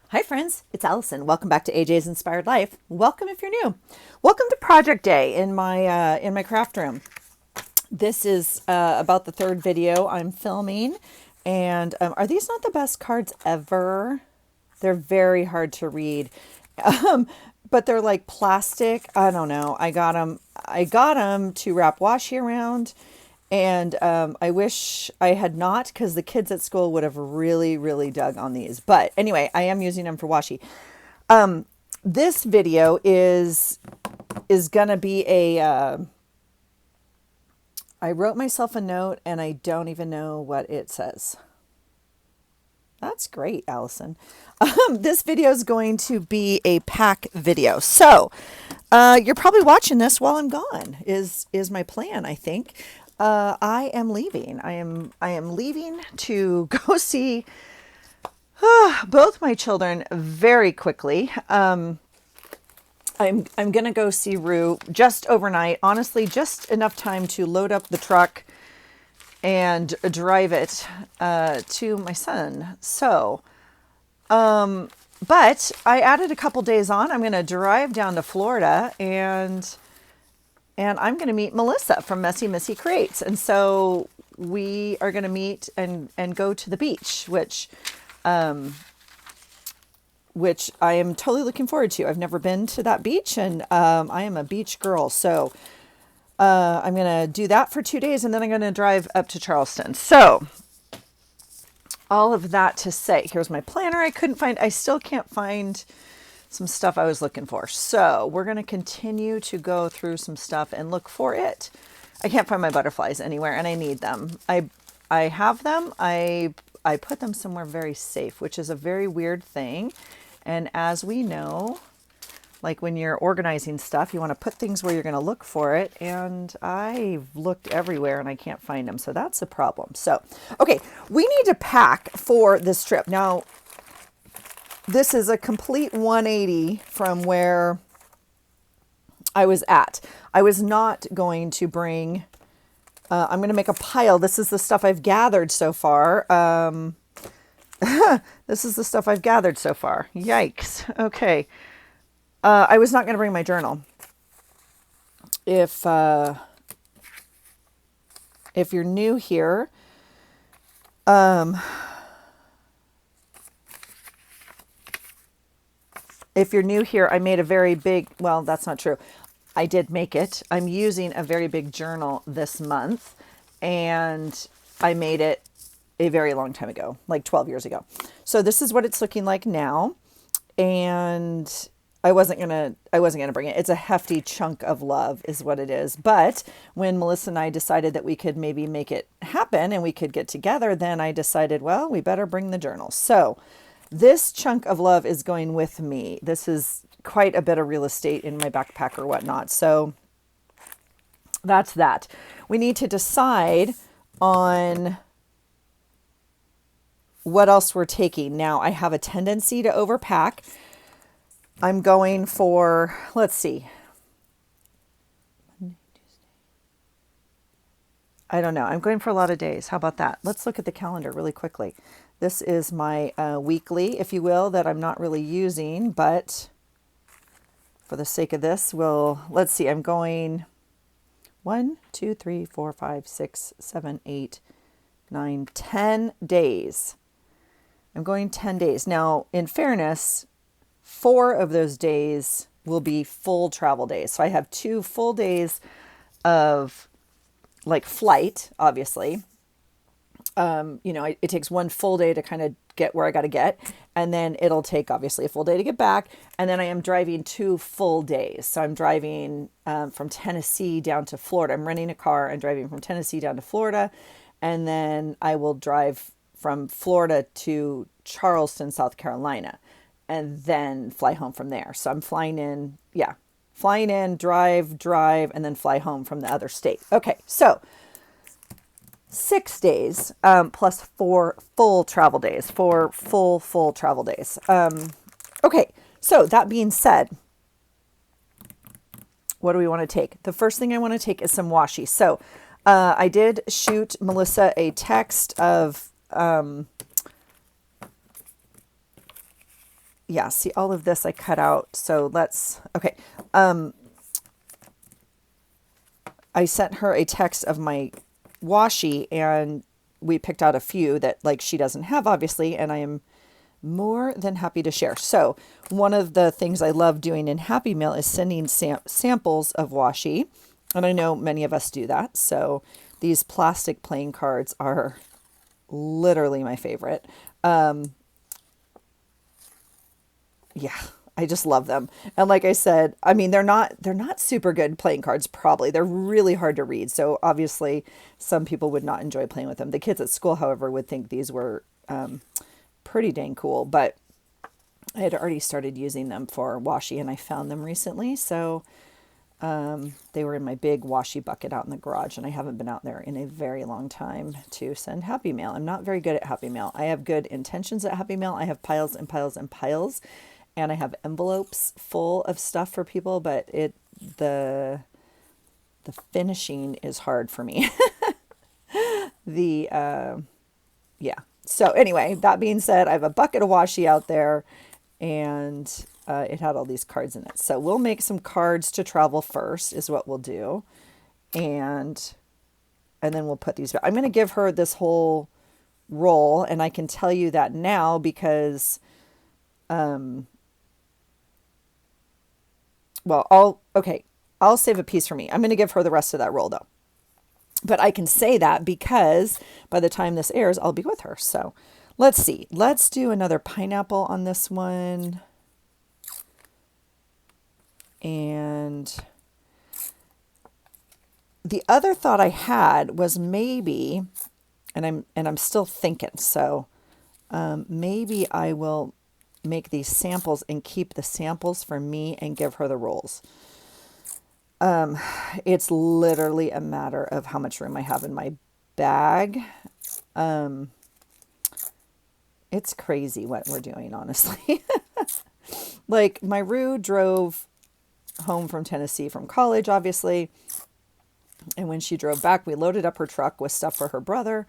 Hi friends, it's Allison. Welcome back to AJ's Inspired Life. Welcome if you're new. Welcome to Project Day in my craft room. This is about the third video I'm filming, and are these not the best cards ever? They're very hard to read, but they're like plastic. I don't know. I got them. I got them to wrap washi around. And I wish I had not, because the kids at school would have really, really dug on these. But anyway, I am using them for washi. This video is gonna be I wrote myself a note and I don't even know what it says. That's great, Allison. This video is going to be a pack video. So you're probably watching this while I'm gone. Is my plan? I think. I am leaving. I am leaving to go see both my children very quickly. I'm gonna go see Rue just overnight. Honestly, just enough time to load up the truck and drive it to my son. So, but I added a couple days on. I'm gonna drive down to Florida and I'm going to meet Melissa from Messy Missy Creates. And so we are going to meet and go to the beach, which I am totally looking forward to. I've never been to that beach, and I am a beach girl. So I'm going to do that for 2 days, and then I'm going to drive up to Charleston. So all of that to say, here's my planner. I still can't find some stuff I was looking for. So we're going to continue to go through some stuff and look for it. I can't find my butterflies anywhere, and I need them. I have them. I put them somewhere very safe, which is a very weird thing. And as we know, like when you're organizing stuff, you want to put things where you're going to look for it. And I've looked everywhere and I can't find them. So that's a problem. So, okay, we need to pack for this trip. Now, this is a complete 180 from where I was at. I was not going to bring, I'm going to make a pile. This is the stuff I've gathered so far. This is the stuff I've gathered so far. Yikes. Okay. I was not going to bring my journal. If you're new here, I made a very big, well, that's not true. I did make it. I'm using a very big journal this month, and I made it a very long time ago, like 12 years ago. So this is what it's looking like now. And I wasn't going to bring it. It's a hefty chunk of love is what it is. But when Melissa and I decided that we could maybe make it happen and we could get together, then I decided, well, we better bring the journal. So this chunk of love is going with me. This is quite a bit of real estate in my backpack or whatnot. So that's that. We need to decide on what else we're taking. Now, I have a tendency to overpack. I'm going for, let's see. I don't know. I'm going for a lot of days. How about that? Let's look at the calendar really quickly. This is my weekly, if you will, that I'm not really using, but for the sake of this, let's see, I'm going 1, 2, 3, 4, 5, 6, 7, 8, 9, 10 days. I'm going 10 days. Now, in fairness, 4 of those days will be full travel days. So I have 2 full days of like flight, obviously. It takes 1 full day to kind of get where I got to get. And then it'll take obviously a full day to get back. And then I am driving 2 full days. So I'm driving from Tennessee down to Florida. I'm renting a car and driving from Tennessee down to Florida. And then I will drive from Florida to Charleston, South Carolina, and then fly home from there. So I'm flying in, drive, and then fly home from the other state. Okay, so 6 days plus 4 full travel days, 4 full travel days. Okay, so that being said, what do we want to take? The first thing I want to take is some washi. So I did shoot Melissa a text of yeah, see all of this I cut out. So okay. I sent her a text of my washi, and we picked out a few that like she doesn't have, obviously, and I am more than happy to share. So one of the things I love doing in Happy Mail is sending samples of washi, and I know many of us do that. So these plastic playing cards are literally my favorite. Yeah, I just love them. And like I said, I mean they're not super good playing cards probably. They're really hard to read. So obviously some people would not enjoy playing with them. The kids at school, however, would think these were pretty dang cool, but I had already started using them for washi and I found them recently. So they were in my big washi bucket out in the garage, and I haven't been out there in a very long time to send Happy Mail. I'm not very good at Happy Mail. I have good intentions at Happy Mail. I have piles and piles and piles, and I have envelopes full of stuff for people, but the finishing is hard for me. Yeah. So anyway, that being said, I have a bucket of washi out there, and it had all these cards in it. So we'll make some cards to travel first is what we'll do. And then we'll put these back. I'm going to give her this whole roll, and I can tell you that now because, I'll save a piece for me. I'm going to give her the rest of that roll though. But I can say that because by the time this airs, I'll be with her. So let's see. Let's do another pineapple on this one. And the other thought I had was maybe, and I'm still thinking, so maybe I will make these samples and keep the samples for me and give her the rolls. It's literally a matter of how much room I have in my bag. It's crazy what we're doing, honestly. Like my Rue drove home from Tennessee from college, obviously. And when she drove back, we loaded up her truck with stuff for her brother,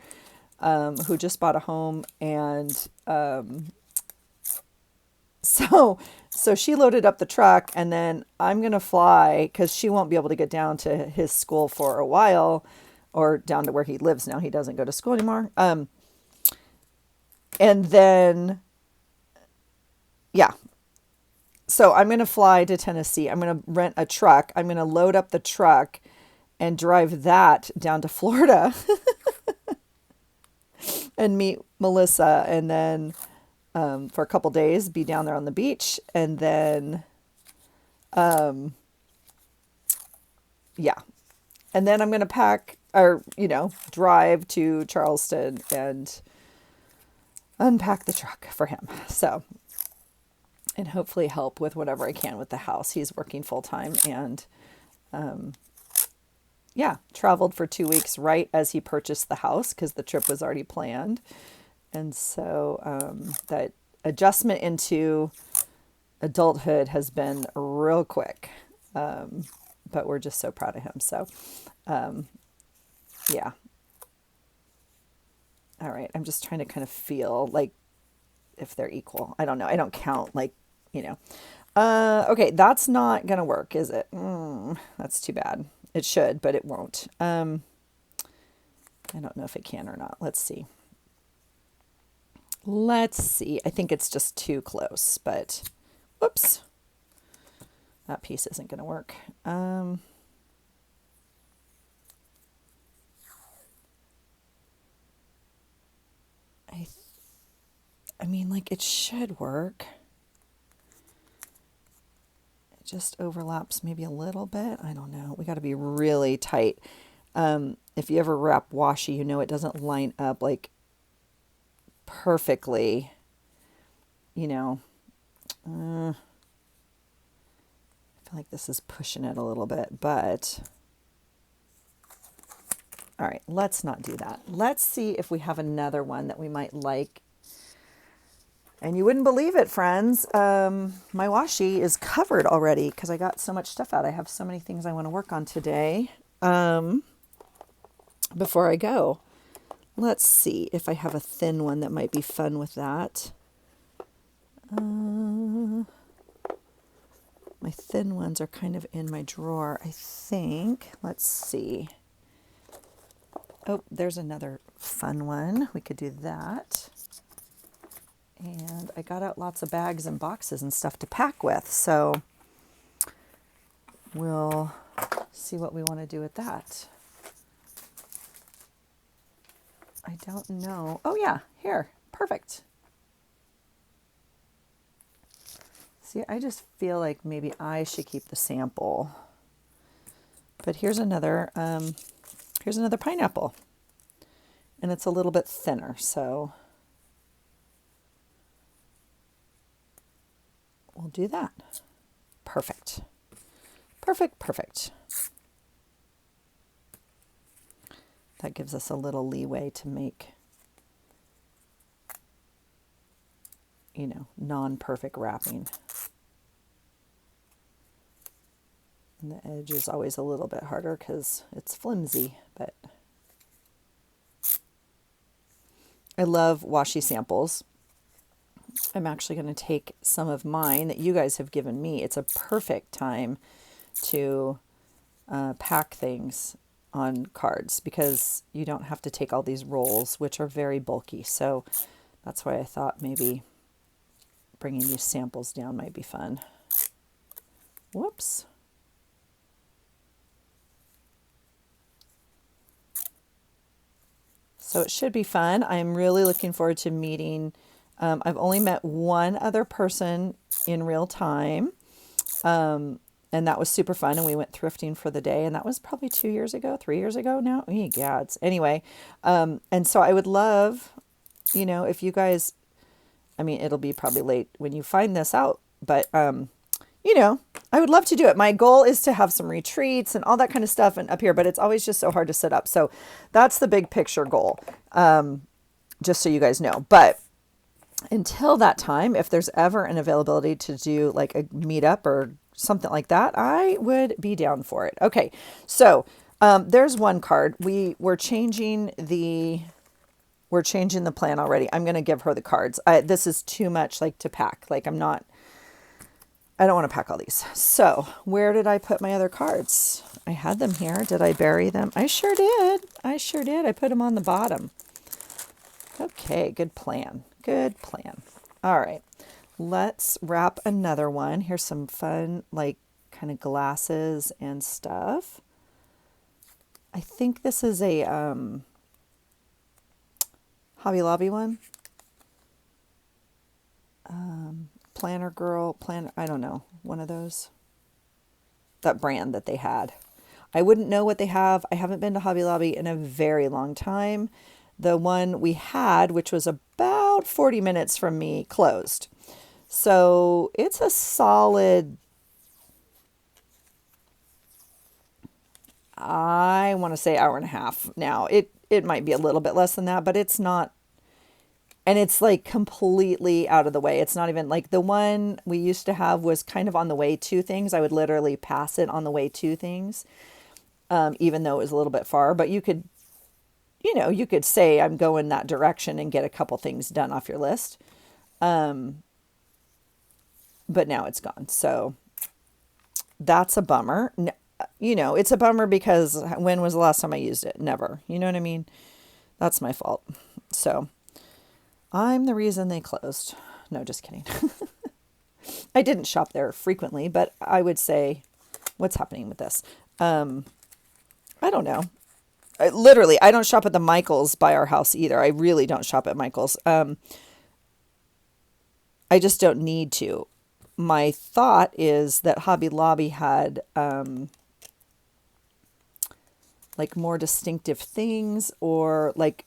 who just bought a home. And so she loaded up the truck, and then I'm going to fly because she won't be able to get down to his school for a while, or down to where he lives now. He doesn't go to school anymore. And then, yeah. So I'm going to fly to Tennessee. I'm going to rent a truck. I'm going to load up the truck and drive that down to Florida and meet Melissa, and then for a couple days be down there on the beach, and then yeah, and then I'm going to pack, or drive to Charleston and unpack the truck for him. So, and hopefully help with whatever I can with the house. He's working full time, and yeah, traveled for 2 weeks right as he purchased the house because the trip was already planned. And so that adjustment into adulthood has been real quick. But we're just so proud of him. So, yeah. All right. I'm just trying to kind of feel like if they're equal. I don't know. I don't count okay, that's not going to work, is it? That's too bad. It should, but it won't. I don't know if it can or not. Let's see. I think it's just too close, but whoops. That piece isn't going to work. I mean, like, it should work. It just overlaps maybe a little bit. I don't know. We got to be really tight. If you ever wrap washi, it doesn't line up like perfectly, I feel like this is pushing it a little bit, but all right, let's not do that. Let's see if we have another one that we might like. And you wouldn't believe it, friends. My washi is covered already because I got so much stuff out. I have so many things I want to work on today before I go. Let's see if I have a thin one that might be fun with that. My thin ones are kind of in my drawer, I think. Let's see. Oh, there's another fun one. We could do that. And I got out lots of bags and boxes and stuff to pack with. So we'll see what we want to do with that. I don't know. Oh yeah, here. Perfect. See, I just feel like maybe I should keep the sample. But here's another pineapple. And it's a little bit thinner, so we'll do that. Perfect. Perfect, perfect. That gives us a little leeway to make, you know, non-perfect wrapping. And the edge is always a little bit harder because it's flimsy, but I love washi samples. I'm actually going to take some of mine that you guys have given me. It's a perfect time to pack things on cards because you don't have to take all these rolls, which are very bulky. So that's why I thought maybe bringing these samples down might be fun. Whoops. So it should be fun. I'm really looking forward to meeting. I've only met one other person in real time. And that was super fun. And we went thrifting for the day. And that was probably 2 years ago, 3 years ago now. Gads. Anyway. And so I would love, you know, if you guys, I mean, it'll be probably late when you find this out, but, you know, I would love to do it. My goal is to have some retreats and all that kind of stuff and up here, but it's always just so hard to set up. So that's the big picture goal. Just so you guys know, but until that time, if there's ever an availability to do like a meetup or something like that, I would be down for it. Okay. So, there's one card. We're changing the plan already. I'm going to give her the cards. This is too much like to pack. Like I don't want to pack all these. So where did I put my other cards? I had them here. Did I bury them? I sure did. I put them on the bottom. Okay. Good plan. Good plan. All right. Let's wrap another one. Here's some fun, like kind of glasses and stuff. I think this is a Hobby Lobby one. Planner Girl, I don't know, one of those. That brand that they had. I wouldn't know what they have. I haven't been to Hobby Lobby in a very long time. The one we had, which was about 40 minutes from me, closed. So it's a solid, I want to say hour and a half now. It might be a little bit less than that, but it's not. And it's like completely out of the way. It's not even like the one we used to have was kind of on the way to things. I would literally pass it on the way to things, even though it was a little bit far. But you could, you know, you could say I'm going that direction and get a couple things done off your list. But now it's gone. So that's a bummer. You know, it's a bummer because when was the last time I used it? Never. You know what I mean? That's my fault. So I'm the reason they closed. No, just kidding. I didn't shop there frequently, but I would say, what's happening with this? I don't know. Literally, I don't shop at the Michaels by our house either. I really don't shop at Michaels. I just don't need to. My thought is that Hobby Lobby had like more distinctive things, or like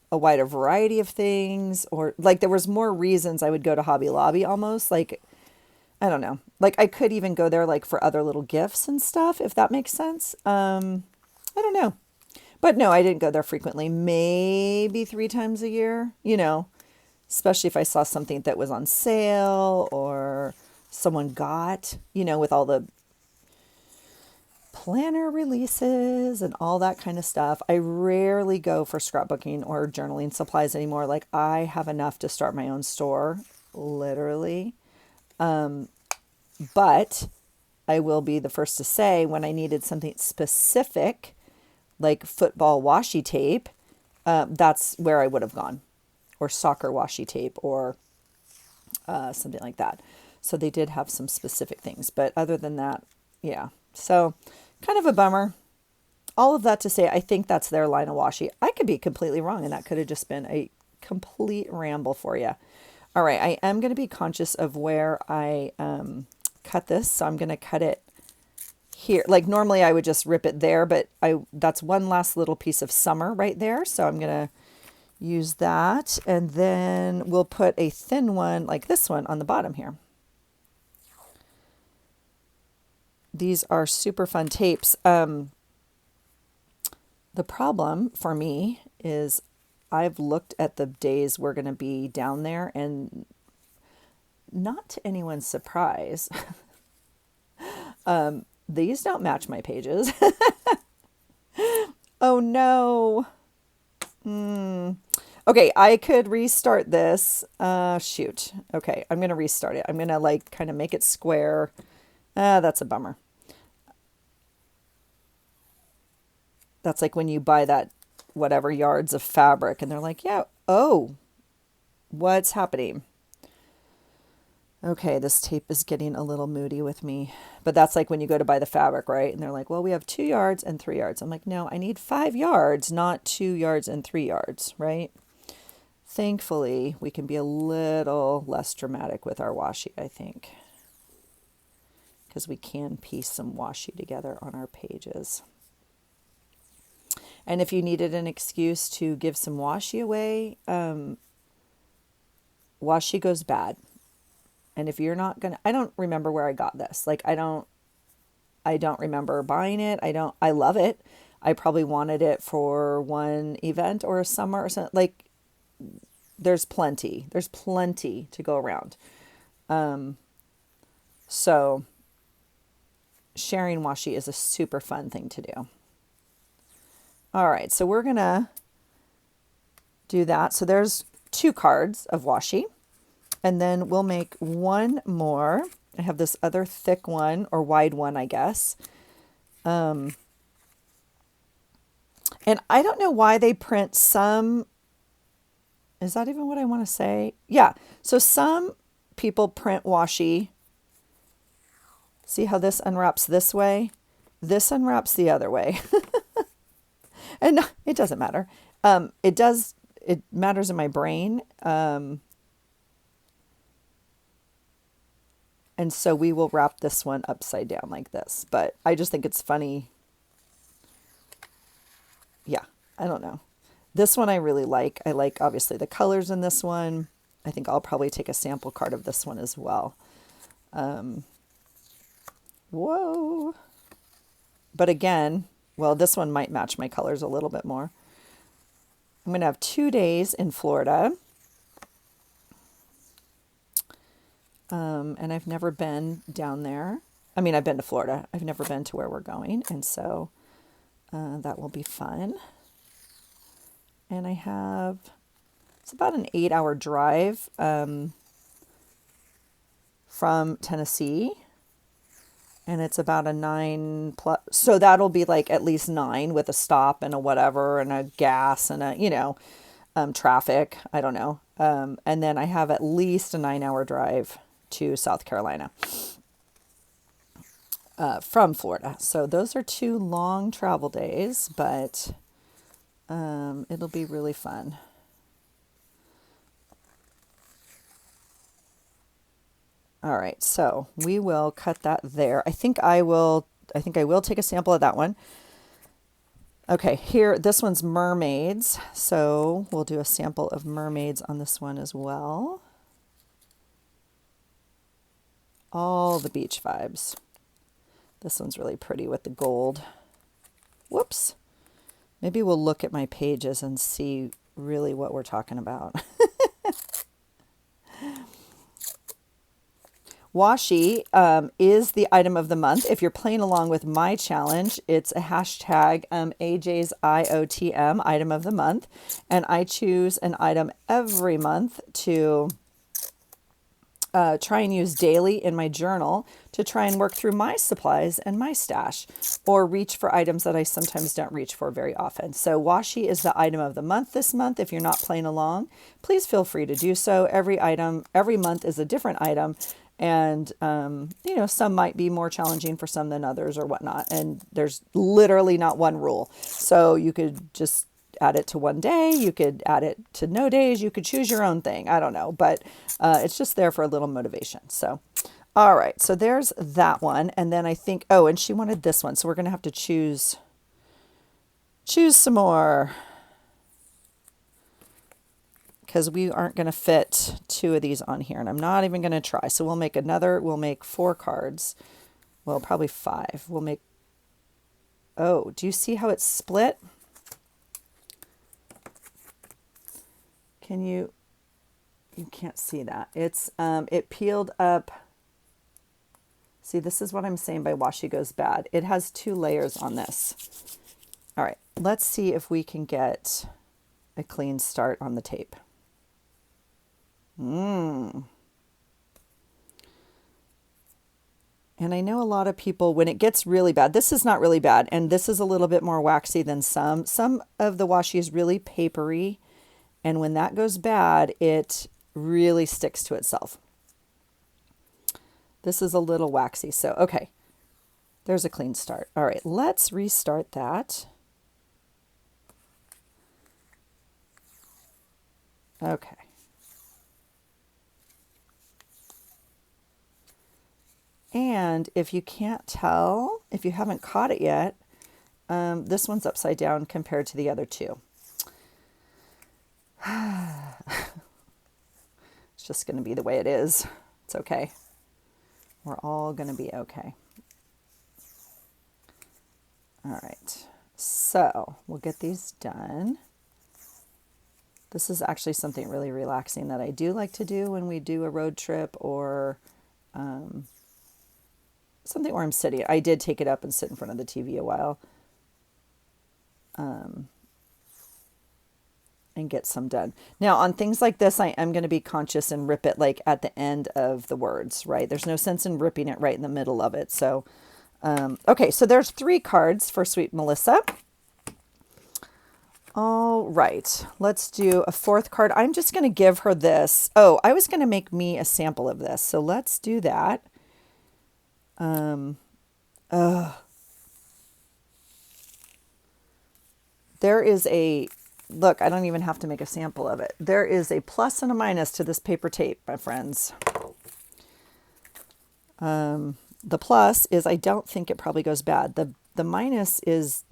a wider variety of things, or like there was more reasons I would go to Hobby Lobby almost. Like, I don't know. Like I could even go there like for other little gifts and stuff, if that makes sense. I don't know. But no, I didn't go there frequently. Maybe 3 times a year, you know, especially if I saw something that was on sale or someone got, you know, with all the planner releases and all that kind of stuff. I rarely go for scrapbooking or journaling supplies anymore. Like I have enough to start my own store literally. But I will be the first to say when I needed something specific, like football washi tape, that's where I would have gone, or soccer washi tape, or something like that. So they did have some specific things, but other than that, yeah. So kind of a bummer. All of that to say, I think that's their line of washi. I could be completely wrong, and that could have just been a complete ramble for you. All right, I am going to be conscious of where I cut this, so I'm going to cut it here. Like normally I would just rip it there, but that's one last little piece of summer right there, so I'm going to use that, and then we'll put a thin one like this one on the bottom here. These are super fun tapes. The problem for me is I've looked at the days we're going to be down there, and not to anyone's surprise, these don't match my pages. Oh no. Okay, I could restart this. Shoot. Okay, I'm going to restart it. I'm going to like kind of make it square. That's a bummer. That's like when you buy that whatever yards of fabric and they're like, yeah, oh, what's happening? Okay, this tape is getting a little moody with me. But that's like when you go to buy the fabric, right? And they're like, well, we have 2 yards and 3 yards. I'm like, no, I need 5 yards, not 2 yards and 3 yards, right? Thankfully, we can be a little less dramatic with our washi, I think, because we can piece some washi together on our pages. And if you needed an excuse to give some washi away, washi goes bad. And if you're not gonna, I don't remember where I got this. Like I don't remember buying it. I love it. I probably wanted it for one event or a summer or something. Like there's plenty to go around. So sharing washi is a super fun thing to do. All right, so we're gonna do that. So there's 2 cards of washi, and then we'll make one more. I have this other thick one, or wide one, I guess. And I don't know why they print some. Is that even what I want to say? Yeah. So some people print washi. See how this unwraps this way? This unwraps the other way. And it doesn't matter. It matters in my brain. And so we will wrap this one upside down like this. But I just think it's funny. Yeah, I don't know. This one I really like. I like, obviously, the colors in this one. I think I'll probably take a sample card of this one as well. Whoa. But again, well, this one might match my colors a little bit more. I'm going to have 2 days in Florida. And I've never been down there. I mean, I've been to Florida. I've never been to where we're going. And so that will be fun. And it's about an 8-hour drive from Tennessee. And it's about a 9 plus. So that'll be like at least 9 with a stop and a whatever and a gas and a, traffic. I don't know. And then I have at least a 9-hour drive to South Carolina from Florida. So those are 2 long travel days, but it'll be really fun. All right, so we will cut that there. I think I will take a sample of that one. Okay, here, this one's mermaids. So we'll do a sample of mermaids on this one as well. All the beach vibes. This one's really pretty with the gold. Whoops. Maybe we'll look at my pages and see really what we're talking about. Washi is the item of the month. If you're playing along with my challenge, it's a hashtag AJ's IOTM item of the month. And I choose an item every month to try and use daily in my journal to try and work through my supplies and my stash, or reach for items that I sometimes don't reach for very often. So washi is the item of the month this month. If you're not playing along, please feel free to do so. Every item, every month is a different item. And, you know, some might be more challenging for some than others or whatnot. And there's literally not one rule. So you could just add it to one day. You could add it to no days. You could choose your own thing. I don't know, but it's just there for a little motivation. So, all right. So there's that one. And then I think, oh, and she wanted this one. So we're going to have to choose some more, because we aren't going to fit 2 of these on here, and I'm not even going to try. So we'll make 4 cards. Well, probably 5. We'll make, oh, do you see how it's split? You can't see that. It's, it peeled up. See, this is what I'm saying by washi goes bad. It has 2 layers on this. All right, let's see if we can get a clean start on the tape. And I know a lot of people, when it gets really bad, this is not really bad, and this is a little bit more waxy than some. Some of the washi is really papery, and when that goes bad, it really sticks to itself. This is a little waxy, so okay. There's a clean start. All right, let's restart that. Okay. And if you can't tell, if you haven't caught it yet, this one's upside down compared to the other 2. It's just going to be the way it is. It's okay. We're all going to be okay. All right. So we'll get these done. This is actually something really relaxing that I do like to do when we do a road trip, or something where I'm sitting. I did take it up and sit in front of the TV a while, and get some done. Now on things like this, I am going to be conscious and rip it like at the end of the words, right? There's no sense in ripping it right in the middle of it. So, okay, so there's 3 cards for Sweet Melissa. All right, let's do a 4th card. I'm just going to give her this. Oh, I was going to make me a sample of this. So let's do that. There is a, look, I don't even have to make a sample of it. There is a plus and a minus to this paper tape, my friends. The plus is I don't think it probably goes bad. The minus is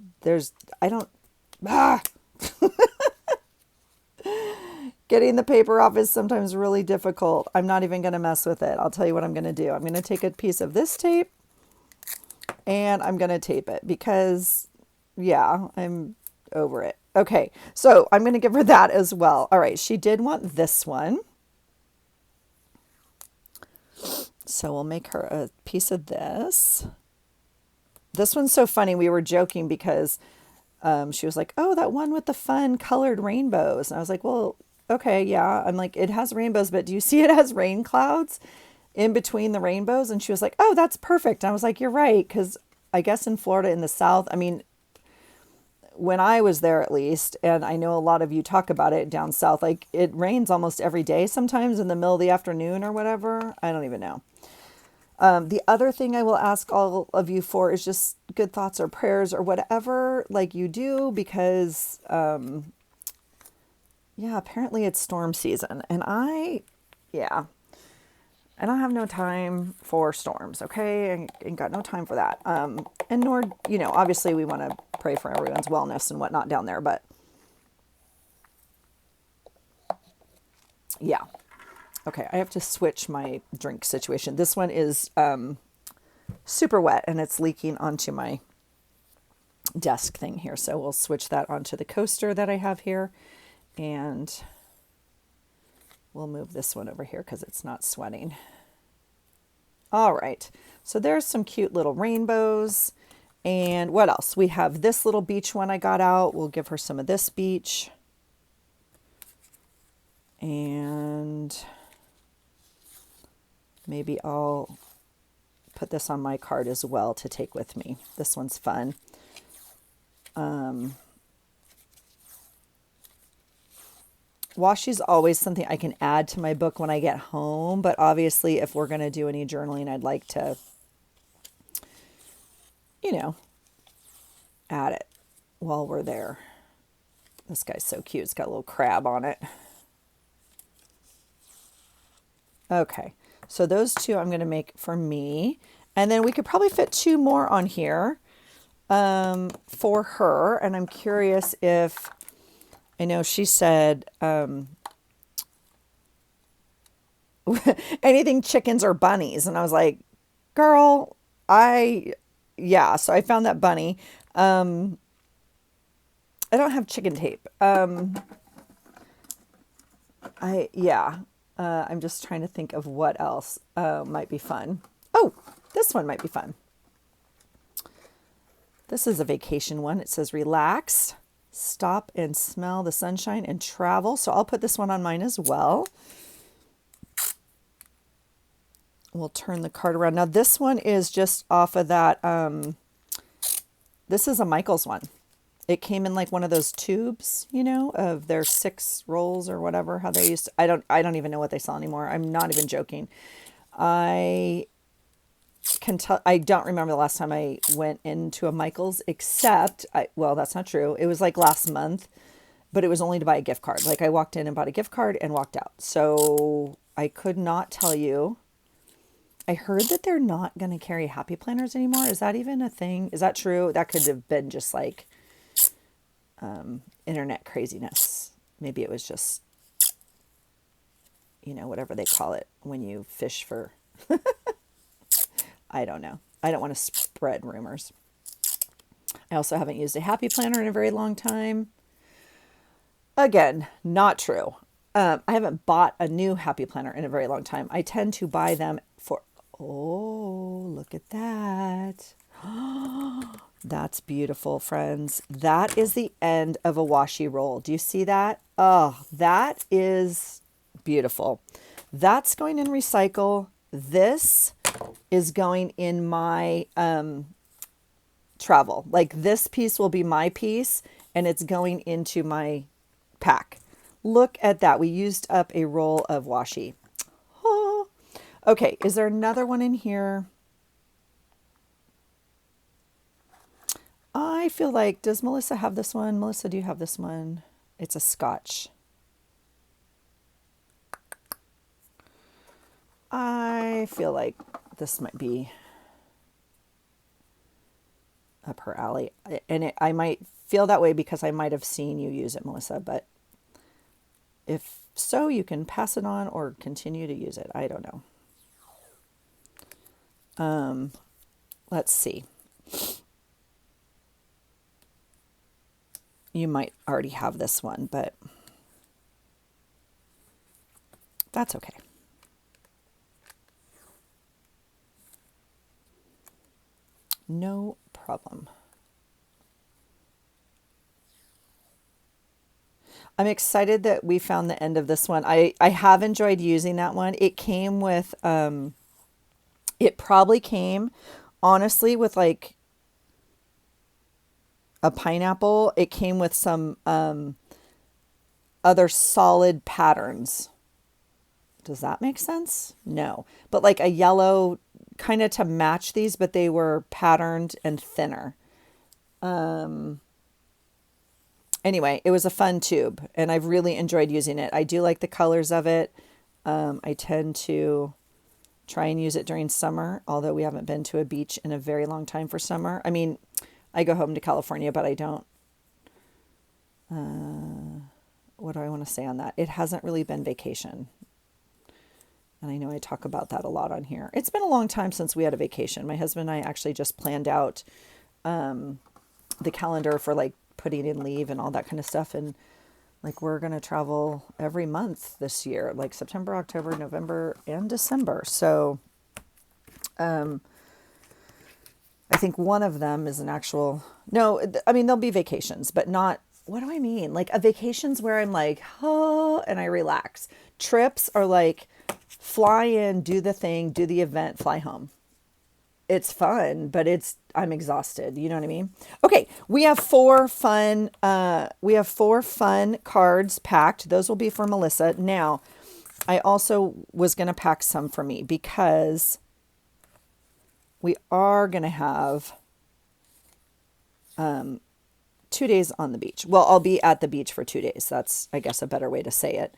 getting the paper off is sometimes really difficult. I'm not even going to mess with it. I'll tell you what I'm going to do. I'm going to take a piece of this tape and I'm going to tape it because, yeah, I'm over it. Okay, so I'm going to give her that as well. All right, she did want this one. So we'll make her a piece of this. This one's so funny. We were joking because she was like, oh, that one with the fun colored rainbows. And I was like, well, okay, yeah. I'm like, it has rainbows, but do you see it has rain clouds in between the rainbows? And she was like, oh, that's perfect. And I was like, you're right. Because I guess in Florida in the South, I mean, when I was there at least, and I know a lot of you talk about it down south, like it rains almost every day, sometimes in the middle of the afternoon or whatever. I don't even know. The other thing I will ask all of you for is just good thoughts or prayers or whatever like you do, because yeah, apparently it's storm season, and I don't have no time for storms. Okay, I ain't got no time for that. And nor, you know, obviously we want to pray for everyone's wellness and whatnot down there, but yeah. Okay, I have to switch my drink situation. This one is super wet and it's leaking onto my desk thing here. So we'll switch that onto the coaster that I have here, and we'll move this one over here because it's not sweating. All right, so there's some cute little rainbows. And what else? We have this little beach one I got out. We'll give her some of this beach. And Maybe I'll put this on my card as well to take with me. This one's fun. Washi's always something I can add to my book when I get home, but obviously if we're going to do any journaling, I'd like to, you know, add it while we're there. This guy's so cute. It's got a little crab on it. Okay, so those two I'm going to make for me. And then we could probably fit two more on here for her. And I'm curious if, I know she said anything chickens or bunnies. And I was like, girl, yeah. So I found that bunny. I don't have chicken tape. I'm just trying to think of what else might be fun. Oh, this one might be fun. This is a vacation one. It says relax, stop and smell the sunshine and travel. So I'll put this one on mine as well. We'll turn the card around. Now this one is just off of that. This is a Michaels one. It came in like one of those tubes, you know, of their 6 rolls or whatever, how they used to, I don't even know what they sell anymore. I'm not even joking. I can tell, I don't remember the last time I went into a Michaels, except well, that's not true. It was like last month, but it was only to buy a gift card. Like I walked in and bought a gift card and walked out. So I could not tell you. I heard that they're not going to carry happy planners anymore. Is that even a thing? Is that true? That could have been just like internet craziness. Maybe it was just, you know, whatever they call it when you fish for, I don't know. I don't want to spread rumors. I also haven't used a happy planner in a very long time. Again, not true. I haven't bought a new happy planner in a very long time. I tend to buy them for, oh, look at that. That's beautiful, friends. That is the end of a washi roll. Do you see that? Oh, that is beautiful. That's going in recycle. This is going in my travel. Like this piece will be my piece and it's going into my pack. Look at that. We used up a roll of washi. Oh. Okay, is there another one in here? I feel like, does Melissa have this one? Melissa, do you have this one? It's a Scotch. I feel like this might be up her alley. And I might feel that way because I might have seen you use it, Melissa. But if so, you can pass it on or continue to use it. I don't know. Let's see. You might already have this one, but that's okay. No problem. I'm excited that we found the end of this one. I have enjoyed using that one. It came with, it probably came, honestly, with like a pineapple. It came with some other solid patterns. Does that make sense? No. But like a yellow, kind of to match these, but they were patterned and thinner. Anyway, it was a fun tube and I've really enjoyed using it. I do like the colors of it. I tend to try and use it during summer, although we haven't been to a beach in a very long time for summer. I mean, I go home to California, but I don't, what do I want to say on that? It hasn't really been vacation. And I know I talk about that a lot on here. It's been a long time since we had a vacation. My husband and I actually just planned out the calendar for like putting in leave and all that kind of stuff. And like we're going to travel every month this year, like September, October, November, and December. So I think one of them is an actual, no, I mean, there'll be vacations, but not, what do I mean? Like a vacation's where I'm like, oh, and I relax. Trips are like fly in, do the thing, do the event, fly home. It's fun, but I'm exhausted. You know what I mean? Okay, we have four fun cards packed. Those will be for Melissa. Now, I also was going to pack some for me because we are going to have 2 days on the beach. Well, I'll be at the beach for 2 days. That's, I guess, a better way to say it.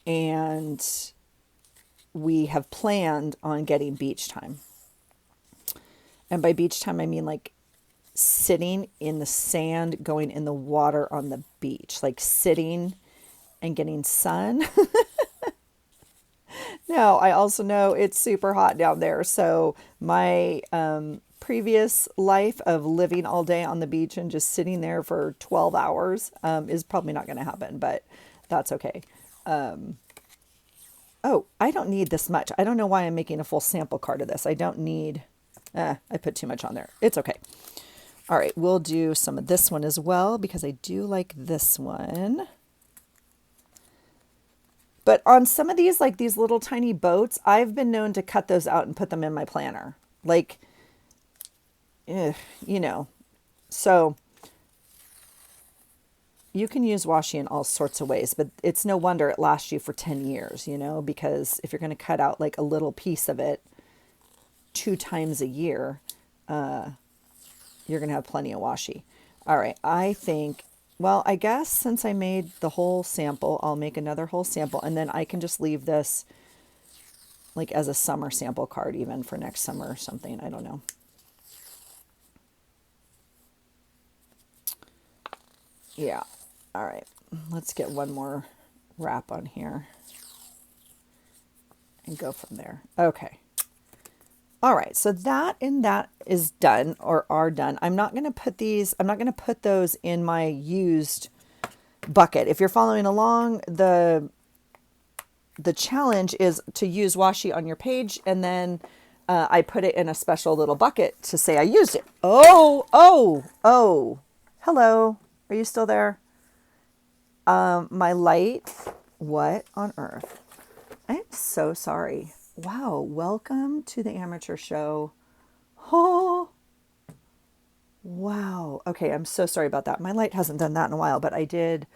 And we have planned on getting beach time. And by beach time, I mean like sitting in the sand, going in the water on the beach, like sitting and getting sun. Now, I also know it's super hot down there. So my previous life of living all day on the beach and just sitting there for 12 hours is probably not going to happen, but that's okay. Oh, I don't need this much. I don't know why I'm making a full sample card of this. I don't need, I put too much on there. It's okay. All right, we'll do some of this one as well because I do like this one. But on some of these, like these little tiny boats, I've been known to cut those out and put them in my planner. Like, you know, so you can use washi in all sorts of ways, but it's no wonder it lasts you for 10 years, you know, because if you're going to cut out like a little piece of it 2 times a year, you're going to have plenty of washi. All right. I think, well, I guess since I made the whole sample, I'll make another whole sample and then I can just leave this like as a summer sample card, even for next summer or something. I don't know. Yeah. All right. Let's get one more wrap on here and go from there. Okay. All right. So that and that is done or are done. I'm not going to put those in my used bucket. If you're following along, the challenge is to use washi on your page and then I put it in a special little bucket to say I used it. Oh. Hello. Are you still there? My light. What on earth? I am so sorry. Wow. Welcome to the amateur show. Oh, wow. Okay. I'm so sorry about that. My light hasn't done that in a while, but I did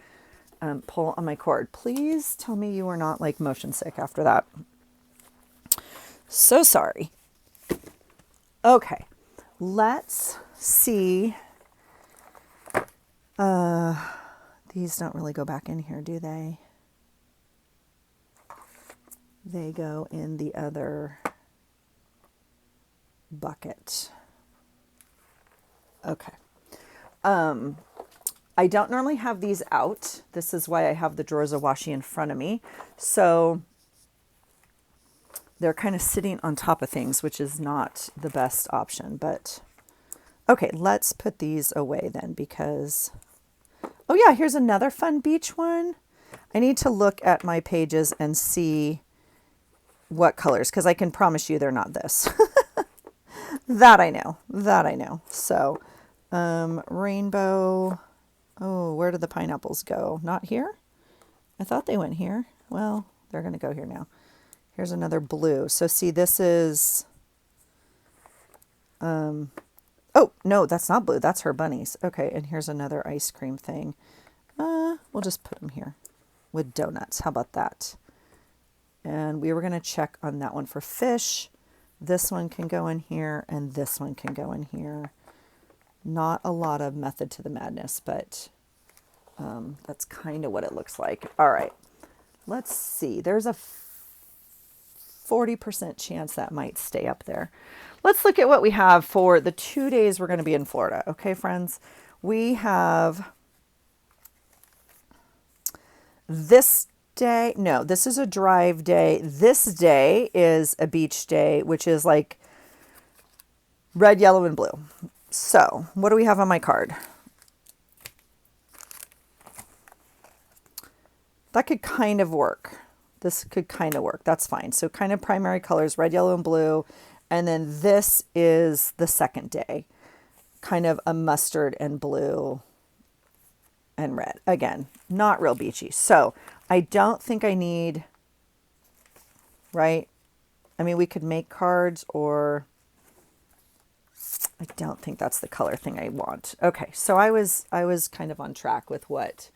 pull on my cord. Please tell me you are not like motion sick after that. So sorry. Okay. Let's see. These don't really go back in here, do they? They go in the other bucket. Okay. I don't normally have these out. This is why I have the drawers of washi in front of me. So they're kind of sitting on top of things, which is not the best option, but okay, let's put these away then because, oh yeah, here's another fun beach one. I need to look at my pages and see what colors, because I can promise you they're not this. That I know. So, rainbow. Oh, where did the pineapples go? Not here? I thought they went here. Well, they're going to go here now. Here's another blue. So see, this is, oh, no, that's not blue. That's her bunnies. Okay, and here's another ice cream thing. We'll just put them here with donuts. How about that? And we were going to check on that one for fish. This one can go in here, and this one can go in here. Not a lot of method to the madness, but that's kind of what it looks like. All right, let's see. There's a 40% chance that might stay up there. Let's look at what we have for the 2 days we're going to be in Florida. Okay, friends, we have this day. No, this is a drive day. This day is a beach day, which is like red, yellow, and blue. So what do we have on my card? That could kind of work. This could kind of work. That's fine. So kind of primary colors, red, yellow, and blue. And then this is the second day, kind of a mustard and blue and red. Again, not real beachy. So I don't think I need, right? I mean, we could make cards, or I don't think that's the color thing I want. Okay, so I was kind of on track with what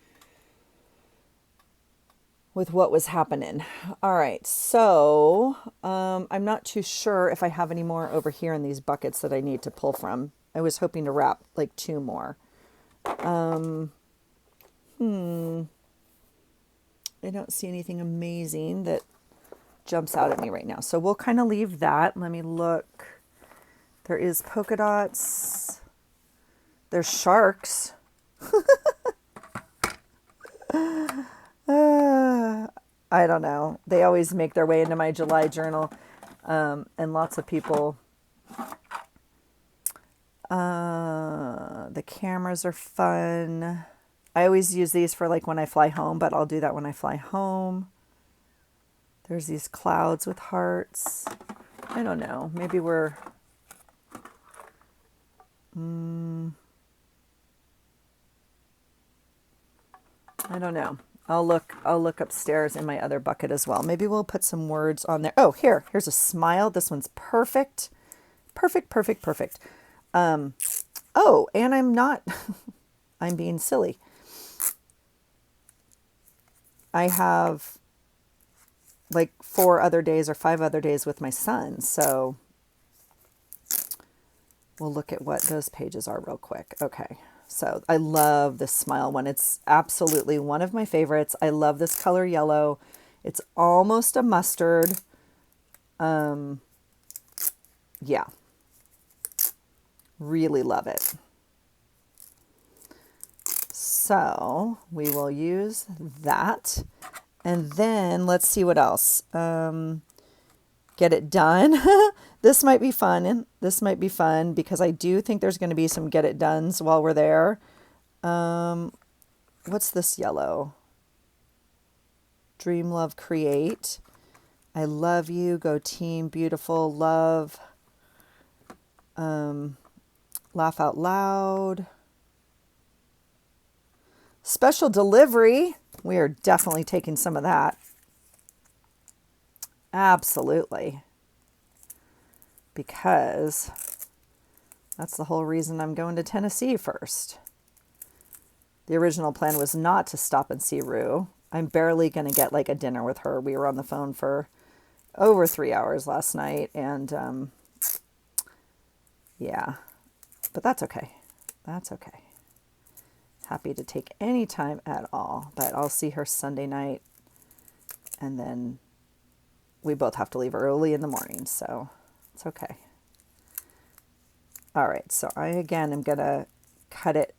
was happening. All right, so I'm not too sure if I have any more over here in these buckets that I need to pull from. I was hoping to wrap like 2 more. I don't see anything amazing that jumps out at me right now. So we'll kind of leave that. Let me look. There is polka dots. There's sharks. I don't know. They always make their way into my July journal. And lots of people. The cameras are fun. I always use these for like when I fly home, but I'll do that when I fly home. There's these clouds with hearts. I don't know. Maybe we're... I don't know. I'll look upstairs in my other bucket as well. Maybe we'll put some words on there. Oh, here's a smile. This one's perfect. Perfect, perfect, perfect. Oh, and I'm not, I'm being silly. I have like 4 other days or 5 other days with my son. So we'll look at what those pages are real quick. Okay. So I love this smile one. It's absolutely one of my favorites. I love this color yellow. It's almost a mustard. Yeah. Really love it. So we will use that. And then let's see what else. Get it done. This might be fun. This might be fun because I do think there's going to be some get it dones while we're there. What's this yellow? Dream, love, create. I love you. Go team. Beautiful. Love. Laugh out loud. Special delivery. We are definitely taking some of that. Absolutely. Because that's the whole reason I'm going to Tennessee first. The original plan was not to stop and see Rue. I'm barely going to get like a dinner with her. We were on the phone for over 3 hours last night, and yeah, but that's okay. That's okay. Happy to take any time at all, but I'll see her Sunday night, and then we both have to leave early in the morning, so it's okay. All right, so I again am gonna cut it.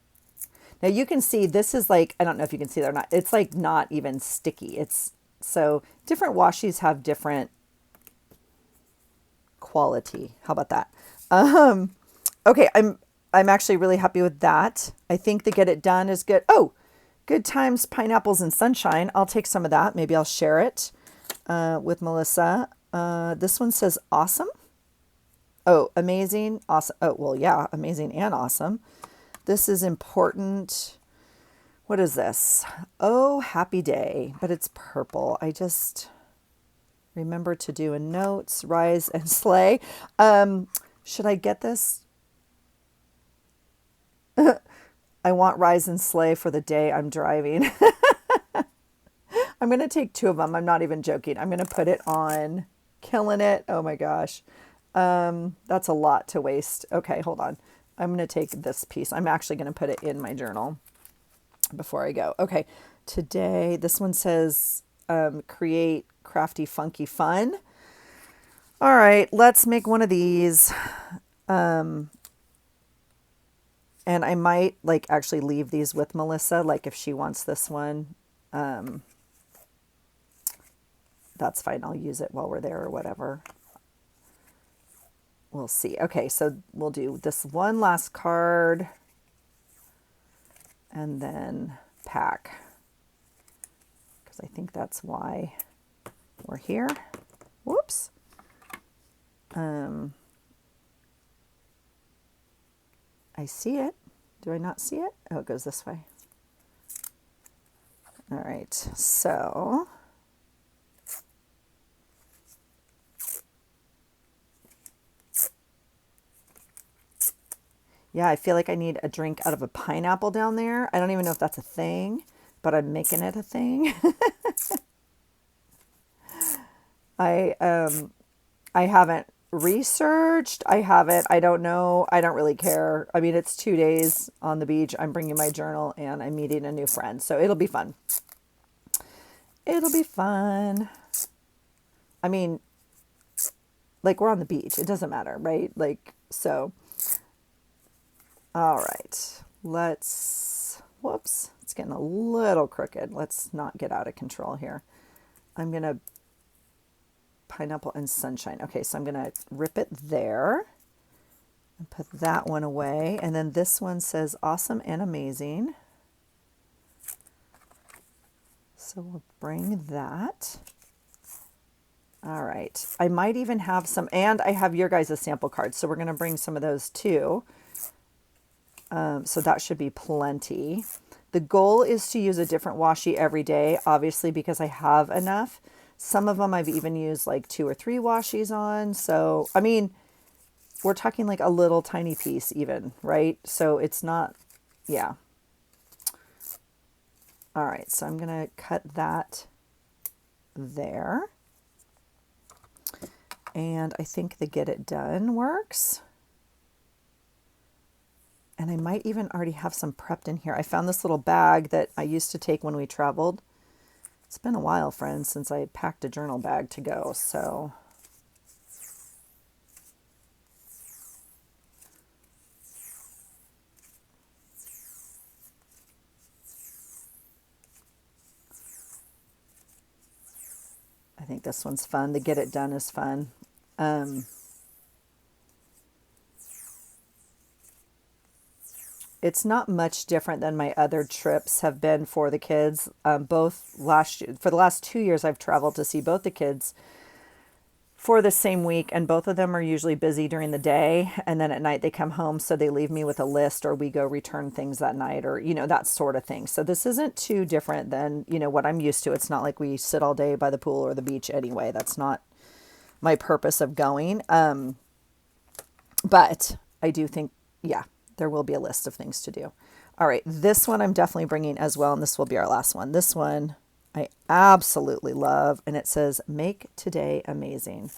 Now you can see this is like, I don't know if you can see that or not, it's like not even sticky. It's so different washies have different quality. How about that? Okay, I'm actually really happy with that. I think the get it done is good. Oh, good times, pineapples and sunshine. I'll take some of that. Maybe I'll share it with Melissa. This one says awesome. Oh, amazing, awesome. Oh, well, yeah, amazing and awesome. This is important. What is this? Oh, happy day, but it's purple. I just remember to do in notes, rise and slay. Should I get this? I want rise and slay for the day I'm driving. I'm going to take 2 of them. I'm not even joking. I'm going to put it on. Killing it. Oh my gosh. That's a lot to waste. Okay, hold on. I'm going to take this piece. I'm actually going to put it in my journal before I go. Okay, today, this one says create crafty, funky fun. All right, let's make one of these. And I might like actually leave these with Melissa, like if she wants this one. That's fine. I'll use it while we're there or whatever. We'll see. Okay, so we'll do this one last card and then pack, because I think that's why we're here. Whoops. I see it. Do I not see it? Oh, it goes this way. All right, so yeah, I feel like I need a drink out of a pineapple down there. I don't even know if that's a thing, but I'm making it a thing. I I haven't researched. I haven't. I don't know. I don't really care. I mean, it's 2 days on the beach. I'm bringing my journal and I'm meeting a new friend, so it'll be fun. It'll be fun. I mean, like we're on the beach. It doesn't matter, right? Like so. All right. Whoops. It's getting a little crooked. Let's not get out of control here. I'm going to pineapple and sunshine. Okay, so I'm going to rip it there and put that one away. And then this one says awesome and amazing. So we'll bring that. All right. I might even have some, and I have your guys' sample cards. So we're going to bring some of those too. So that should be plenty. The goal is to use a different washi every day, obviously, because I have enough. Some of them I've even used like 2 or 3 washis on. So, I mean, we're talking like a little tiny piece even, right? So it's not, yeah. All right, so I'm going to cut that there. And I think the Get It Done works. And I might even already have some prepped in here. I found this little bag that I used to take when we traveled. It's been a while, friends, since I packed a journal bag to go, so. I think this one's fun. The Get It Done is fun. It's not much different than my other trips have been for the kids. For the last 2 years, I've traveled to see both the kids for the same week, and both of them are usually busy during the day, and then at night they come home, so they leave me with a list, or we go return things that night, or that sort of thing. So this isn't too different than what I'm used to. It's not like we sit all day by the pool or the beach anyway. That's not my purpose of going. But I do think, yeah, there will be a list of things to do. All right, this one I'm definitely bringing as well, and this will be our last one. This one I absolutely love, and it says, make today amazing.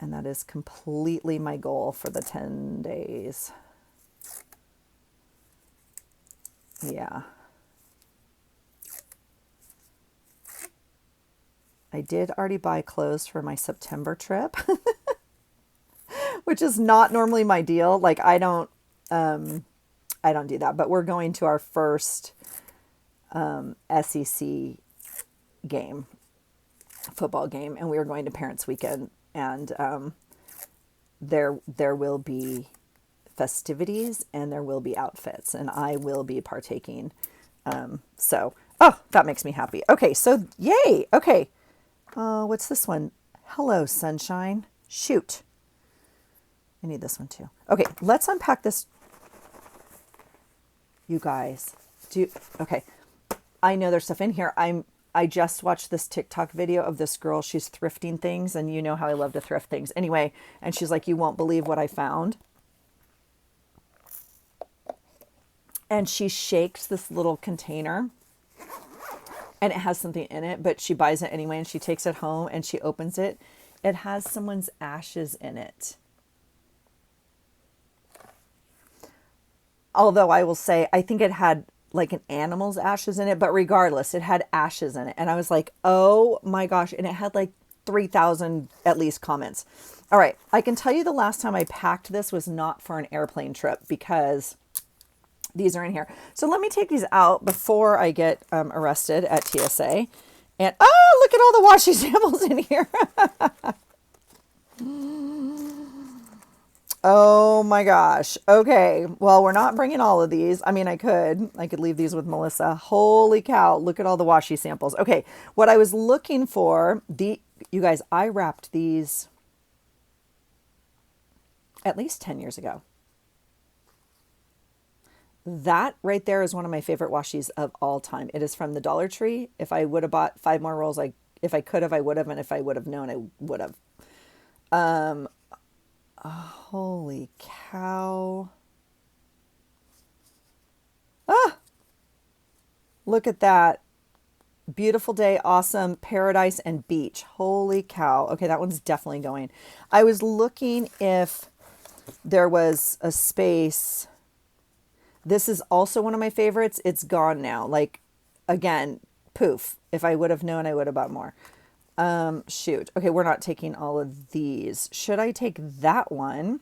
And that is completely my goal for the 10 days. Yeah. I did already buy clothes for my September trip, which is not normally my deal. Like I don't do that, but we're going to our first SEC game, football game, and we are going to Parents Weekend, and there will be festivities and there will be outfits, and I will be partaking. So that makes me happy. Okay, so yay. Okay, what's this one? Hello, sunshine. Shoot, I need this one too. Okay, let's unpack this. You guys, okay. I know there's stuff in here. I just watched this TikTok video of this girl. She's thrifting things, and you know how I love to thrift things. Anyway, and she's like, you won't believe what I found. And she shakes this little container, and it has something in it, but she buys it anyway, and she takes it home, and she opens it. It has someone's ashes in it. Although I will say, I think it had like an animal's ashes in it, but regardless, it had ashes in it. And I was like, oh my gosh. And it had like 3,000 at least comments. All right. I can tell you the last time I packed this was not for an airplane trip, because these are in here. So let me take these out before I get arrested at TSA. And look at all the washi samples in here. Oh my gosh. Okay. Well, we're not bringing all of these. I mean, I could leave these with Melissa. Holy cow. Look at all the washi samples. Okay. What I was looking for, you guys, I wrapped these at least 10 years ago. That right there is one of my favorite washis of all time. It is from the Dollar Tree. If I would have bought 5 more rolls, if I could have, I would have, and if I would have known, I would have. Holy cow. Ah, look at that. Beautiful day, awesome, paradise and beach. Holy cow. Okay, that one's definitely going. I was looking if there was a space. This is also one of my favorites. It's gone now. Like, again, poof. If I would have known, I would have bought more. Shoot. Okay, we're not taking all of these. Should I take that one?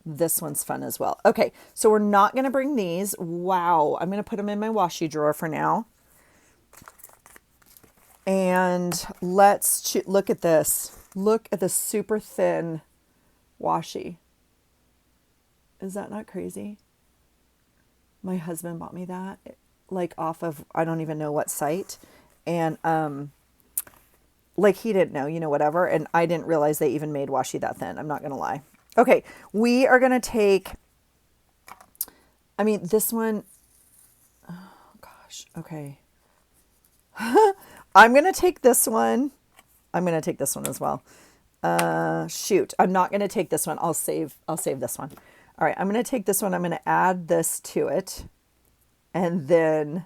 This one's fun as well. Okay, so we're not going to bring these. Wow. I'm going to put them in my washi drawer for now. And let's look at this. Look at the super thin washi. Is that not crazy? My husband bought me that, like off of, I don't even know what site. And like he didn't know, whatever. And I didn't realize they even made washi that thin. I'm not going to lie. Okay, we are going to take, this one, oh gosh, okay. I'm going to take this one. I'm going to take this one as well. Shoot, I'm not going to take this one. I'll save this one. All right, I'm going to take this one. I'm going to add this to it. And then,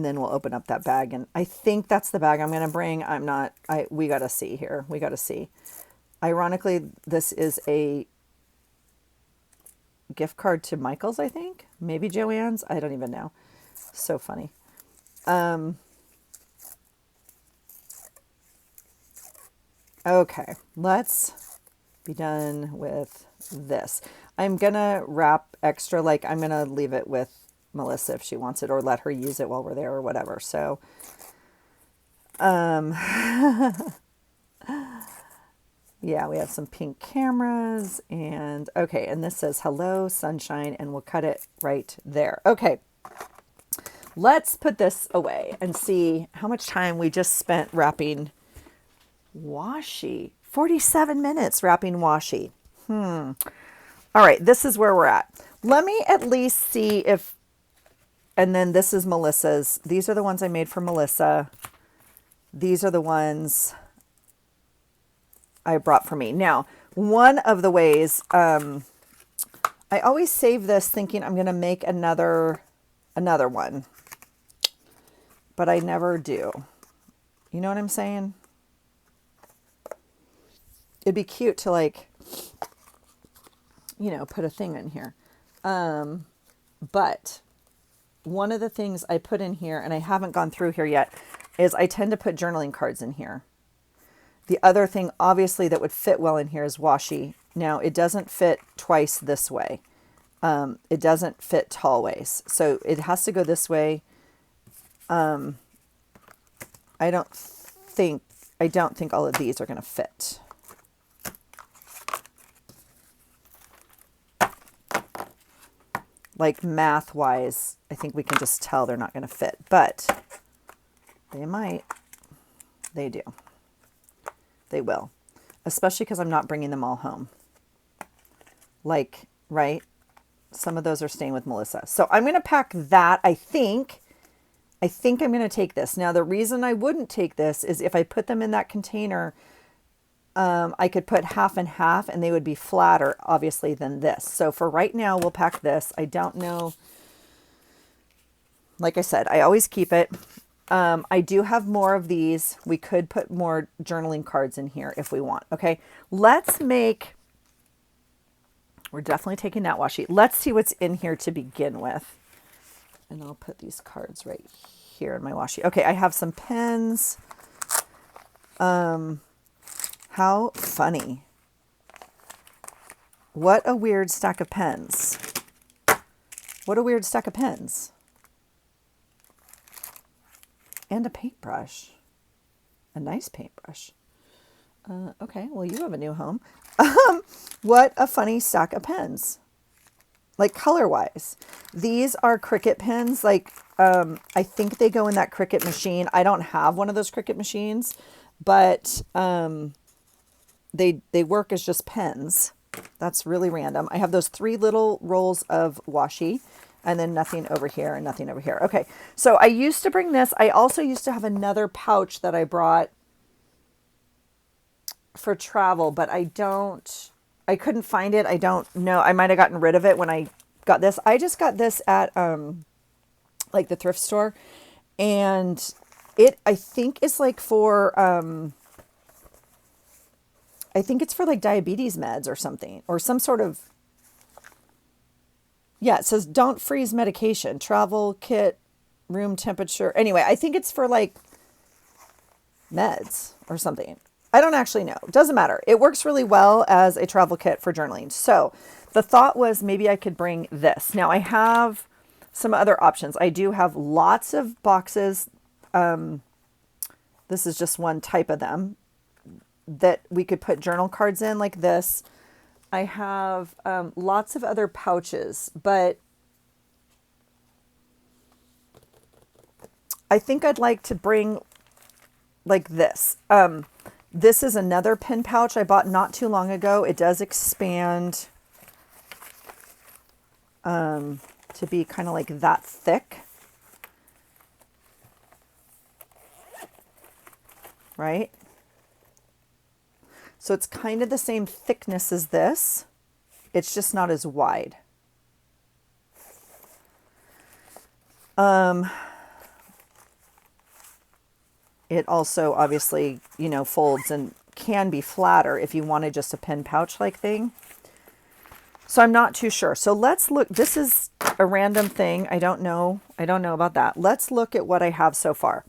we'll open up that bag. And I think that's the bag I'm going to bring. We got to see here. We got to see. Ironically, this is a gift card to Michael's, I think. Maybe Joann's. I don't even know. So funny. Okay, let's be done with this. I'm going to wrap extra, like I'm going to leave it with Melissa if she wants it, or let her use it while we're there or whatever. So, yeah, we have some pink cameras and okay. And this says hello sunshine and we'll cut it right there. Okay. Let's put this away and see how much time we just spent wrapping washi. 47 minutes wrapping washi. All right, this is where we're at. Let me at least see if, and then this is Melissa's. These are the ones I made for Melissa. These are the ones I brought for me. Now, one of the ways, I always save this thinking I'm going to make another one, but I never do. You know what I'm saying? It'd be cute to like, put a thing in here. But one of the things I put in here, and I haven't gone through here yet, is I tend to put journaling cards in here. The other thing, obviously, that would fit well in here is washi. Now, it doesn't fit twice this way. It doesn't fit tall ways. So it has to go this way. I don't think all of these are going to fit. Like math wise, I think we can just tell they're not going to fit, but they might. They do. They will, especially because I'm not bringing them all home. Like, right? Some of those are staying with Melissa. So I'm going to pack that. I think I'm going to take this. Now, the reason I wouldn't take this is if I put them in that container, I could put half and half and they would be flatter, obviously, than this. So for right now, we'll pack this. I don't know. Like I said, I always keep it. I do have more of these. We could put more journaling cards in here if we want. Okay, let's make, we're definitely taking that washi. Let's see what's in here to begin with. And I'll put these cards right here in my washi. Okay, I have some pens. How funny. What a weird stack of pens. What a weird stack of pens. And a paintbrush. A nice paintbrush. Okay, well, you have a new home. What a funny stack of pens. Like color-wise. These are Cricut pens. Like, I think they go in that Cricut machine. I don't have one of those Cricut machines. but they work as just pens. That's really random. I have those 3 little rolls of washi and then nothing over here and nothing over here. Okay, so I used to bring this. I also used to have another pouch that I brought for travel, but I couldn't find it. I don't know. I might have gotten rid of it when I got this. I just got this at like the thrift store, and it, I think, is like for I think it's for like diabetes meds or something, or some sort of, yeah, it says don't freeze medication, travel kit, room temperature. Anyway, I think it's for like meds or something. I don't actually know. Doesn't matter. It works really well as a travel kit for journaling. So the thought was maybe I could bring this. Now I have some other options. I do have lots of boxes. This is just one type of them that we could put journal cards in like this. I have lots of other pouches, but I think I'd like to bring like this. This is another pen pouch I bought not too long ago. It does expand to be kind of like that thick, right? So it's kind of the same thickness as this. It's just not as wide. It also obviously, you know, folds and can be flatter if you wanted just a pen pouch like thing. So I'm not too sure. So let's look. This is a random thing. I don't know about that. Let's look at what I have so far.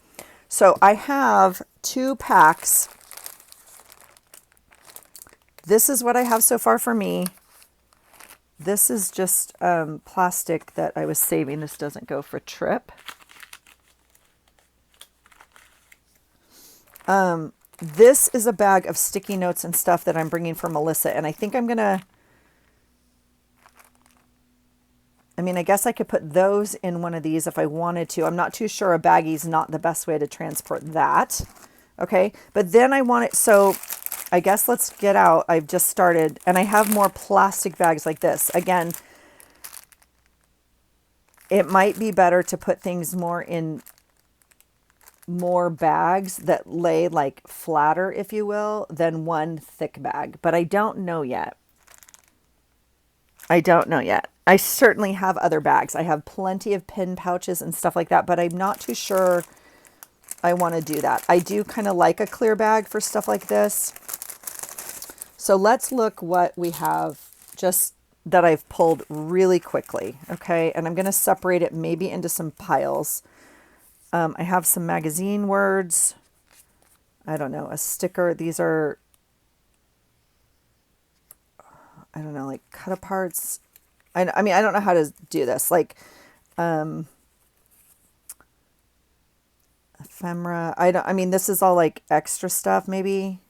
So I have 2 packs. This is what I have so far for me. This is just plastic that I was saving. This doesn't go for trip. This is a bag of sticky notes and stuff that I'm bringing for Melissa. And I think I'm going to, I mean, I guess I could put those in one of these if I wanted to. I'm not too sure. A baggie's not the best way to transport that. Okay. But then I want it. So I guess let's get out. I've just started, and I have more plastic bags like this. Again, it might be better to put things more in more bags that lay like flatter, if you will, than one thick bag. But I don't know yet. I don't know yet. I certainly have other bags. I have plenty of pin pouches and stuff like that, but I'm not too sure I want to do that. I do kind of like a clear bag for stuff like this. So let's look what we have just that I've pulled really quickly. Okay. And I'm going to separate it maybe into some piles. I have some magazine words. I don't know, a sticker. These are, I don't know, like cut aparts. I mean, I don't know how to do this. Like, ephemera. I mean, this is all like extra stuff, maybe.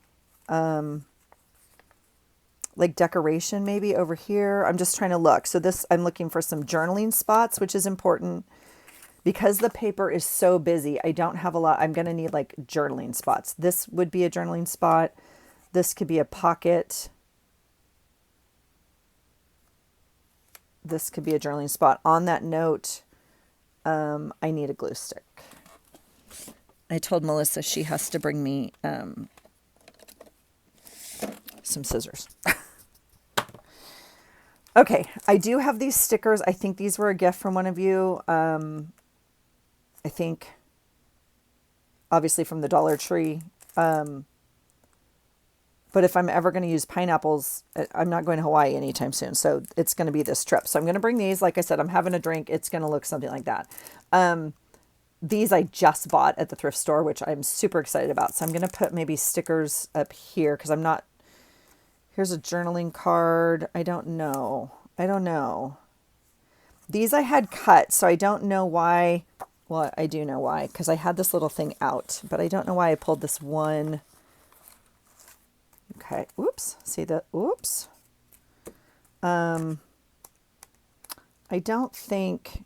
Like decoration maybe over here. I'm just trying to look. So this, I'm looking for some journaling spots, which is important. Because the paper is so busy, I don't have a lot. I'm going to need like journaling spots. This would be a journaling spot. This could be a pocket. This could be a journaling spot. On that note, I need a glue stick. I told Melissa she has to bring me some scissors. Okay, I do have these stickers. I think these were a gift from one of you. I think, obviously from the Dollar Tree. But if I'm ever going to use pineapples, I'm not going to Hawaii anytime soon. So it's going to be this trip. So I'm going to bring these. Like I said, I'm having a drink. It's going to look something like that. These I just bought at the thrift store, which I'm super excited about. So I'm going to put maybe stickers up here because I'm not, here's a journaling card. I don't know. These I had cut, so I don't know why. Well, I do know why, because I had this little thing out, but I don't know why I pulled this one. Okay, oops, see the, oops. I don't think,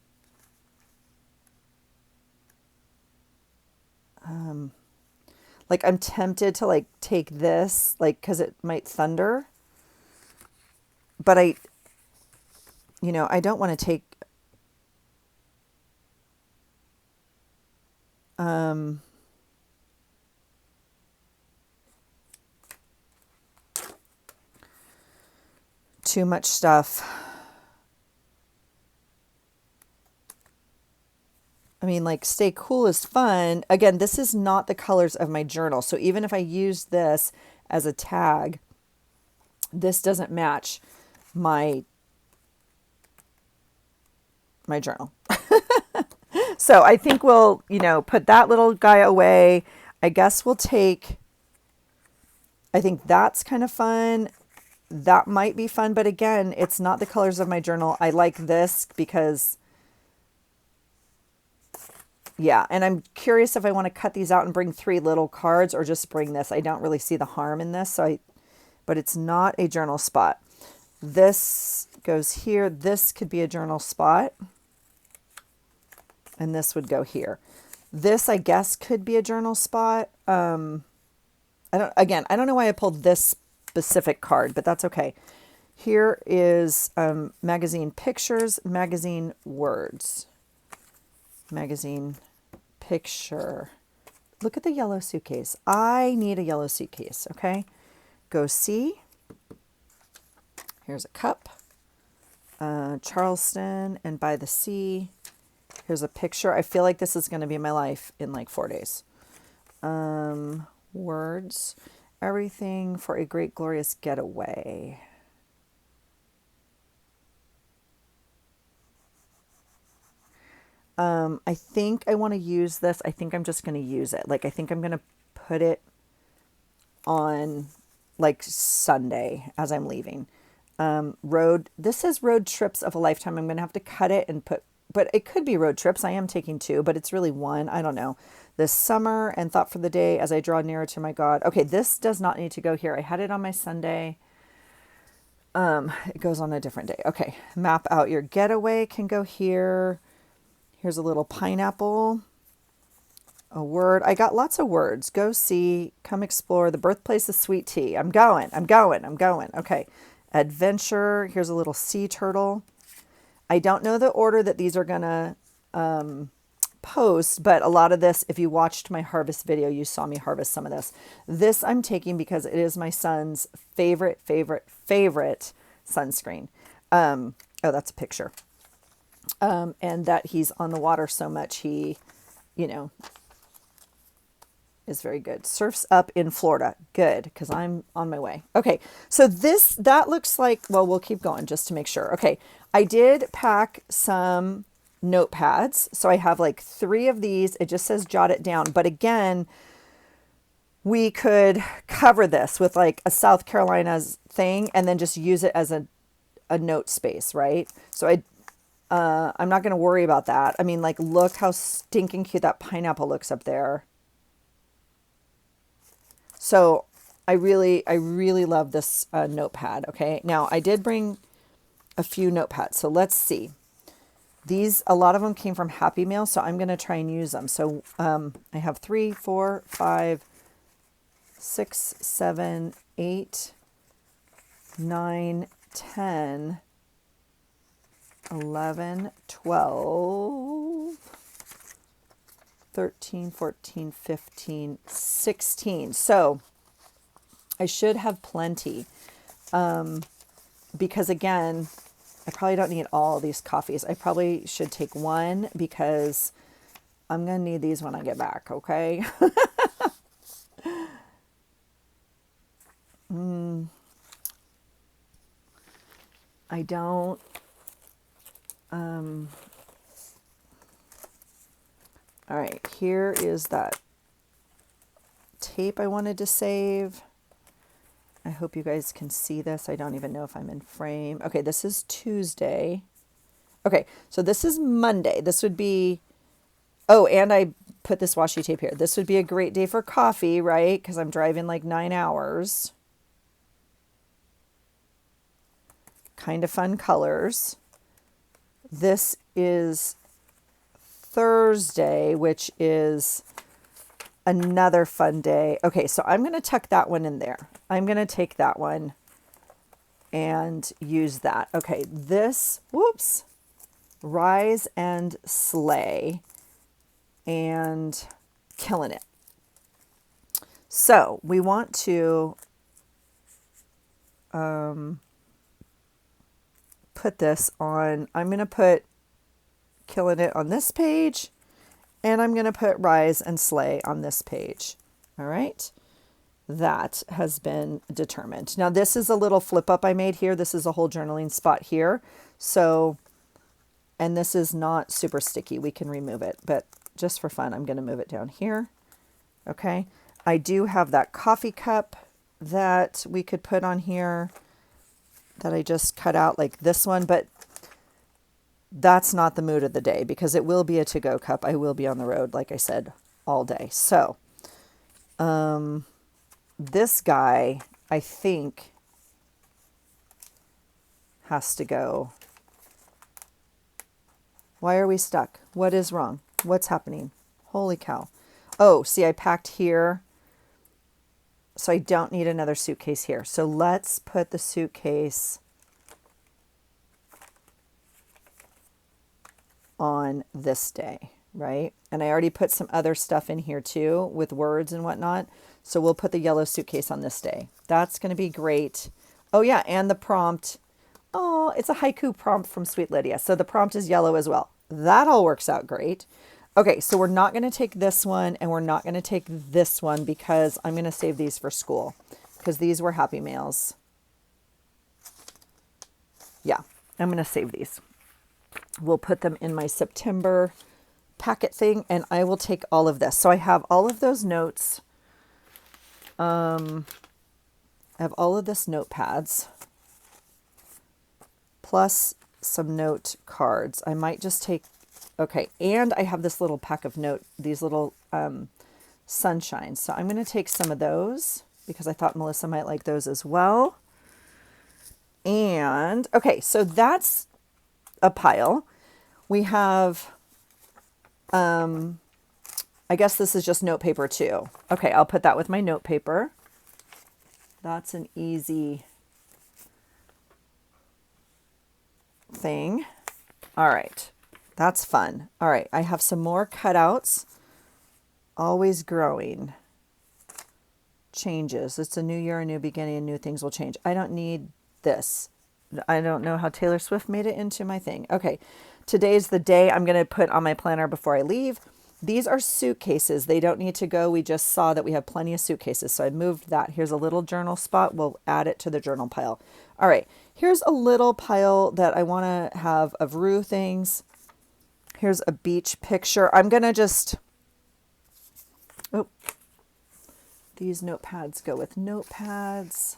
Like I'm tempted to like take this, like, cause it might thunder, but I don't want to take, too much stuff. I mean, like, stay cool is fun. Again, this is not the colors of my journal. So even if I use this as a tag, this doesn't match my journal. So I think we'll, put that little guy away. I guess we'll take, I think that's kind of fun. That might be fun, but again, it's not the colors of my journal. I like this because, yeah, and I'm curious if I want to cut these out and bring 3 little cards or just bring this. I don't really see the harm in this, but it's not a journal spot. This goes here. This could be a journal spot. And this would go here. This, I guess, could be a journal spot. I don't know why I pulled this specific card, but that's okay. Here is magazine pictures, magazine words, magazine picture. Look at the yellow suitcase. I need a yellow suitcase, okay? Go see. Here's a cup. Charleston and by the sea. Here's a picture. I feel like this is going to be my life in like 4 days. Words. Everything for a great, glorious getaway. I think I want to use this. I think I'm just going to use it. Like, I think I'm going to put it on like Sunday as I'm leaving. This says road trips of a lifetime. I'm going to have to cut it and but it could be road trips. I am taking 2, but it's really 1. I don't know. This summer and thought for the day as I draw nearer to my God. Okay, this does not need to go here. I had it on my Sunday. It goes on a different day. Okay, map out your getaway can go here. Here's a little pineapple. A word. I got lots of words. Go see, come explore the birthplace of sweet tea. I'm going. Okay. Adventure. Here's a little sea turtle. I don't know the order that these are going to post, but a lot of this, if you watched my harvest video, you saw me harvest some of this. This I'm taking because it is my son's favorite sunscreen. Oh, that's a picture. And that he's on the water so much, he, is very good. Surfs up in Florida. Good, because I'm on my way. Okay, so that looks like, well, we'll keep going just to make sure. Okay, I did pack some notepads. So I have like 3 of these. It just says jot it down. But again, we could cover this with like a South Carolina's thing and then just use it as a note space, right? So I'm not going to worry about that. I mean, like, look how stinking cute that pineapple looks up there. So I really love this notepad. Okay. Now I did bring a few notepads. So let's see. These, a lot of them came from Happy Meal. So I'm going to try and use them. So I have 3, 4, 5, 6, 7, 8, 9, 10, 11, 12, 13, 14, 15, 16. So I should have plenty because, again, I probably don't need all these coffees. I probably should take 1 because I'm going to need these when I get back, okay? I don't... all right, here is that tape I wanted to save. I hope you guys can see this. I don't even know if I'm in frame. Okay, this is Tuesday. Okay, so this is Monday. This would be, oh, and I put this washi tape here. This would be a great day for coffee, right? Because I'm driving like 9 hours. Kind of fun colors. This is Thursday, which is Another fun day. Okay, so I'm going to tuck that one in there. I'm going to take that one and use that. Okay, this, whoops, rise and slay, and killing it. So we want to put this on, I'm going to put killing it on this page, and I'm going to put rise and slay on this page. All right. That has been determined. Now this is a little flip up I made here. This is a whole journaling spot here. So, and this is not super sticky. We can remove it, but just for fun, I'm going to move it down here. Okay. I do have that coffee cup that we could put on here that I just cut out, like this one, but that's not the mood of the day because it will be a to-go cup. I will be on the road, like I said, all day. So, this guy, I think, has to go. Why are we stuck? What is wrong? What's happening? Holy cow. Oh, see, I packed here. So I don't need another suitcase here. So let's put the suitcase on this day, right? And I already put some other stuff in here too with words and whatnot. So we'll put the yellow suitcase on this day. That's going to be great. Oh yeah, and the prompt. Oh, it's a haiku prompt from Sweet Lydia. So the prompt is yellow as well. That all works out great. Okay, so we're not going to take this one and we're not going to take this one because I'm going to save these for school because these were Happy Mails. Yeah, I'm going to save these. We'll put them in my September packet thing and I will take all of this. So I have all of those notes. I have all of this notepads plus some note cards. I might just take, okay. And I have this little pack of these little, sunshines. So I'm going to take some of those because I thought Melissa might like those as well. And okay, so that's a pile. We have, I guess this is just note paper too. Okay, I'll put that with my note paper. That's an easy thing. All right, that's fun. All right, I have some more cutouts. Always growing. Changes. It's a new year, a new beginning, and new things will change. I don't need this. I don't know how Taylor Swift made it into my thing. Okay, today's the day I'm going to put on my planner before I leave. These are suitcases. They don't need to go. We just saw that we have plenty of suitcases. So I moved that. Here's a little journal spot. We'll add it to the journal pile. All right, here's a little pile that I want to have of Rue things. Here's a beach picture. I'm going to just, oh, these notepads go with notepads.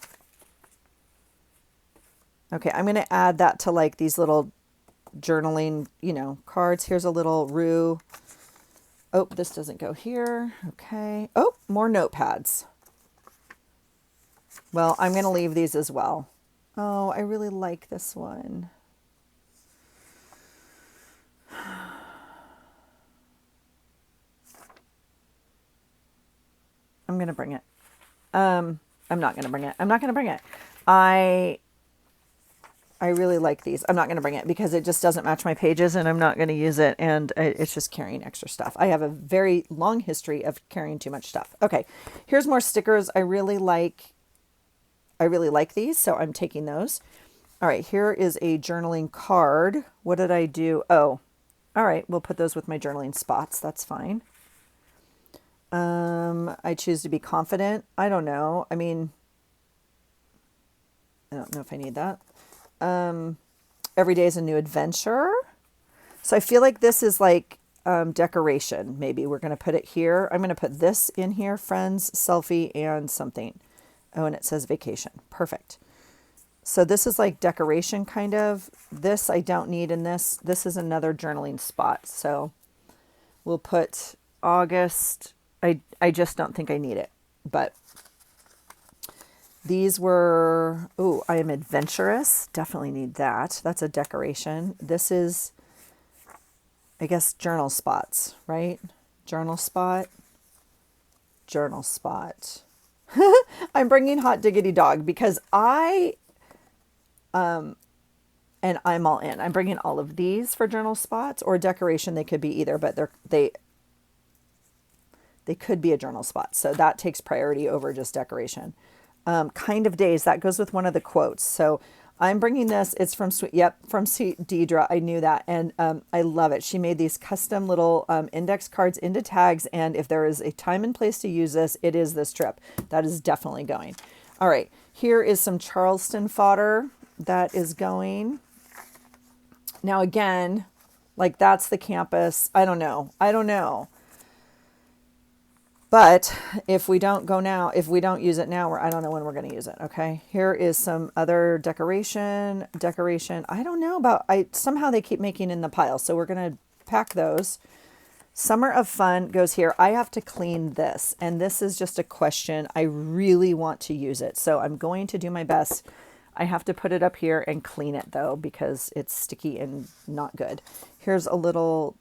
Okay, I'm going to add that to like these little journaling, cards. Here's a little Rue. Oh, this doesn't go here. Okay. Oh, more notepads. Well, I'm going to leave these as well. Oh, I really like this one. I'm going to bring it. I'm not going to bring it. I'm not going to bring it. I really like these. I'm not going to bring it because it just doesn't match my pages and I'm not going to use it. And it's just carrying extra stuff. I have a very long history of carrying too much stuff. Okay. Here's more stickers. I really like these. So I'm taking those. All right. Here is a journaling card. What did I do? Oh, all right. We'll put those with my journaling spots. That's fine. I choose to be confident. I don't know. I mean, I don't know if I need that. Every day is a new adventure. So I feel like this is like decoration. Maybe we're going to put it here. I'm going to put this in here, friends, selfie, and something. Oh, and it says vacation. Perfect. So this is like decoration kind of. This I don't need in this. This is another journaling spot. So we'll put August. I just don't think I need it. But these were, oh, I am adventurous. Definitely need that. That's a decoration. This is, I guess, journal spots, right? Journal spot. journal spot. I'm bringing Hot Diggity Dog because and I'm all in. I'm bringing all of these for journal spots or decoration. They could be either, but they could be a journal spot. So that takes priority over just decoration. Kind of days, that goes with one of the quotes. So I'm bringing this. It's from Sweet Deidre. I knew that. And I love it. She made these custom little index cards into tags. And if there is a time and place to use this, it is this trip. That is definitely going. All right. Here is some Charleston fodder that is going. Now, again, like that's the campus. I don't know. But if we don't go now, if we don't use it now, I don't know when we're going to use it. Okay. Here is some other decoration. I don't know about, somehow they keep making in the pile. So we're going to pack those. Summer of Fun goes here. I have to clean this. And this is just a question. I really want to use it. So I'm going to do my best. I have to put it up here and clean it though, because it's sticky and not good. Here's a little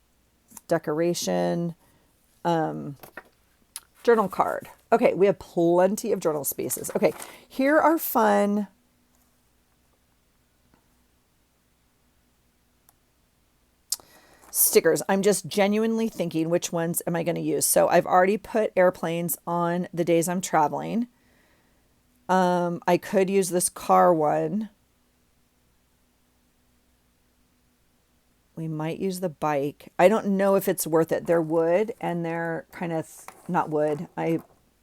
decoration. Journal card. Okay, we have plenty of journal spaces. Okay, here are fun. Stickers. I'm just genuinely thinking which ones am I going to use. So I've already put airplanes on the days I'm traveling. I could use this car one. We might use the bike. I don't know if it's worth it. They're wood and they're kind of not wood.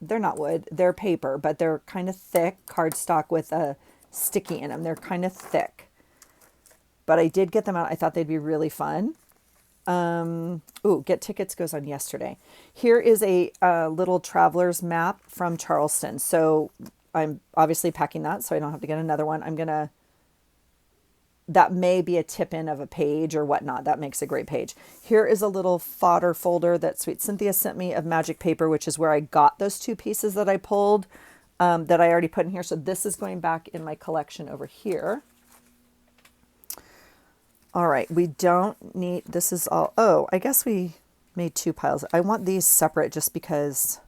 They're not wood. They're paper, but they're kind of thick cardstock with a sticky in them. They're kind of thick, but I did get them out. I thought they'd be really fun. Ooh, get tickets goes on yesterday. Here is a little traveler's map from Charleston. So I'm obviously packing that so I don't have to get another one. That may be a tip in of a page or whatnot. That makes a great page. Here is a little fodder folder that Sweet Cynthia sent me of magic paper, which is where I got those two pieces that I pulled that I already put in here. So this is going back in my collection over here. All right, we don't need, this is all, oh, I guess we made two piles. I want these separate just because,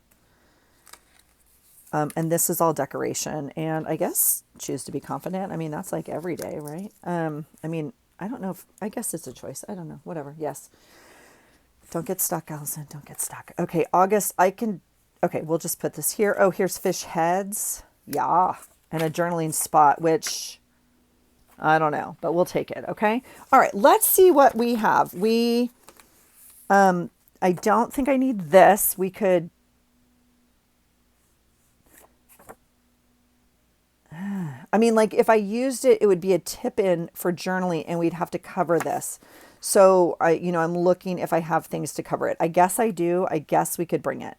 and this is all decoration, and I guess choose to be confident. I mean, that's like every day, right? I mean, I don't know if, I guess it's a choice. I don't know, whatever. Yes. Don't get stuck, Allison. Don't get stuck. Okay, August, okay, we'll just put this here. Oh, here's fish heads. Yeah. And a journaling spot, which I don't know, but we'll take it. Okay. All right. Let's see what we have. I don't think I need this. We could, I mean, like if I used it, it would be a tip in for journaling and we'd have to cover this. So I'm looking if I have things to cover it. I guess I do. I guess we could bring it.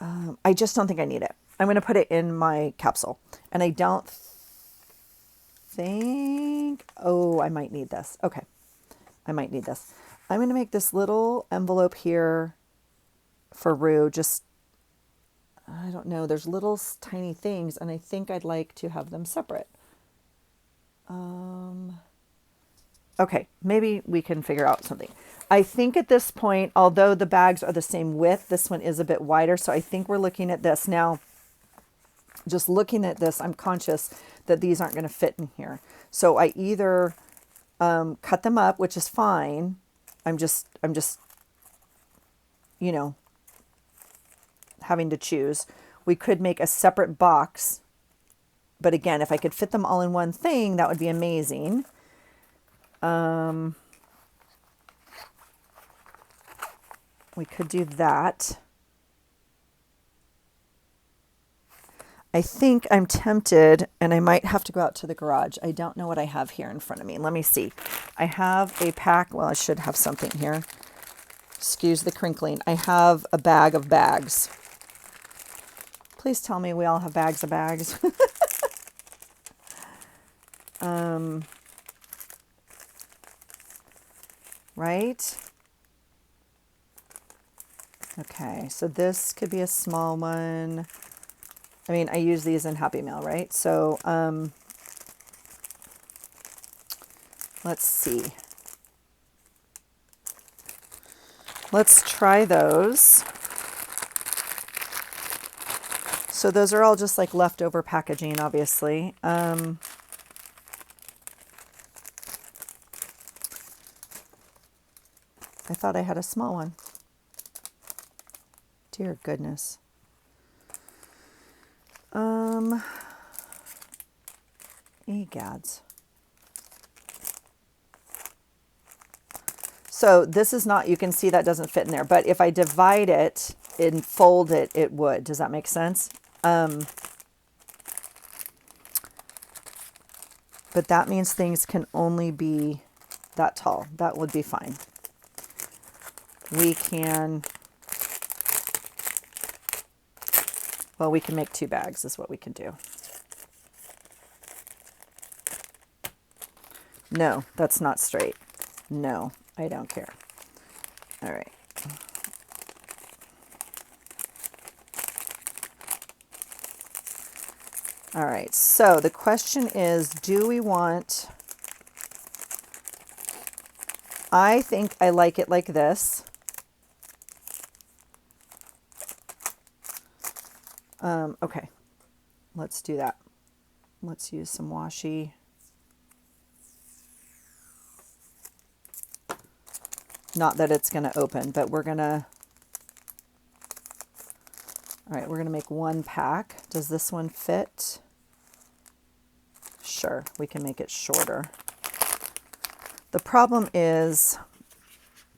I just don't think I need it. I'm going to put it in my capsule and I don't think, oh, I might need this. Okay. I might need this. I'm going to make this little envelope here for Rue. Just, I don't know. There's little tiny things and I think I'd like to have them separate. Okay. Maybe we can figure out something. I think at this point, although the bags are the same width, this one is a bit wider. So I think we're looking at this now. Just looking at this, I'm conscious that these aren't going to fit in here. So I either cut them up, which is fine. I'm just, having to choose. We could make a separate box. But again, if I could fit them all in one thing, that would be amazing. We could do that. I think I'm tempted and I might have to go out to the garage. I don't know what I have here in front of me. Let me see. I have a pack. Well, I should have something here. Excuse the crinkling. I have a bag of bags. Please tell me we all have bags of bags. Right? Okay, so this could be a small one. I mean, I use these in Happy Meal, right? So, let's see. Let's try those. So those are all just like leftover packaging, obviously. I thought I had a small one. Dear goodness. Egads. So this is not, you can see that doesn't fit in there, but if I divide it and fold it, it would. Does that make sense? But that means things can only be that tall. That would be fine. We can, well, we can make 2 bags is what we can do. No, that's not straight. No, I don't care. All right. All right, so the question is, do we want, I think I like it like this. Okay, let's do that. Let's use some washi. Not that it's going to open, but we're going to, all right, we're going to make 1 pack. Does this one fit? Sure, we can make it shorter. The problem is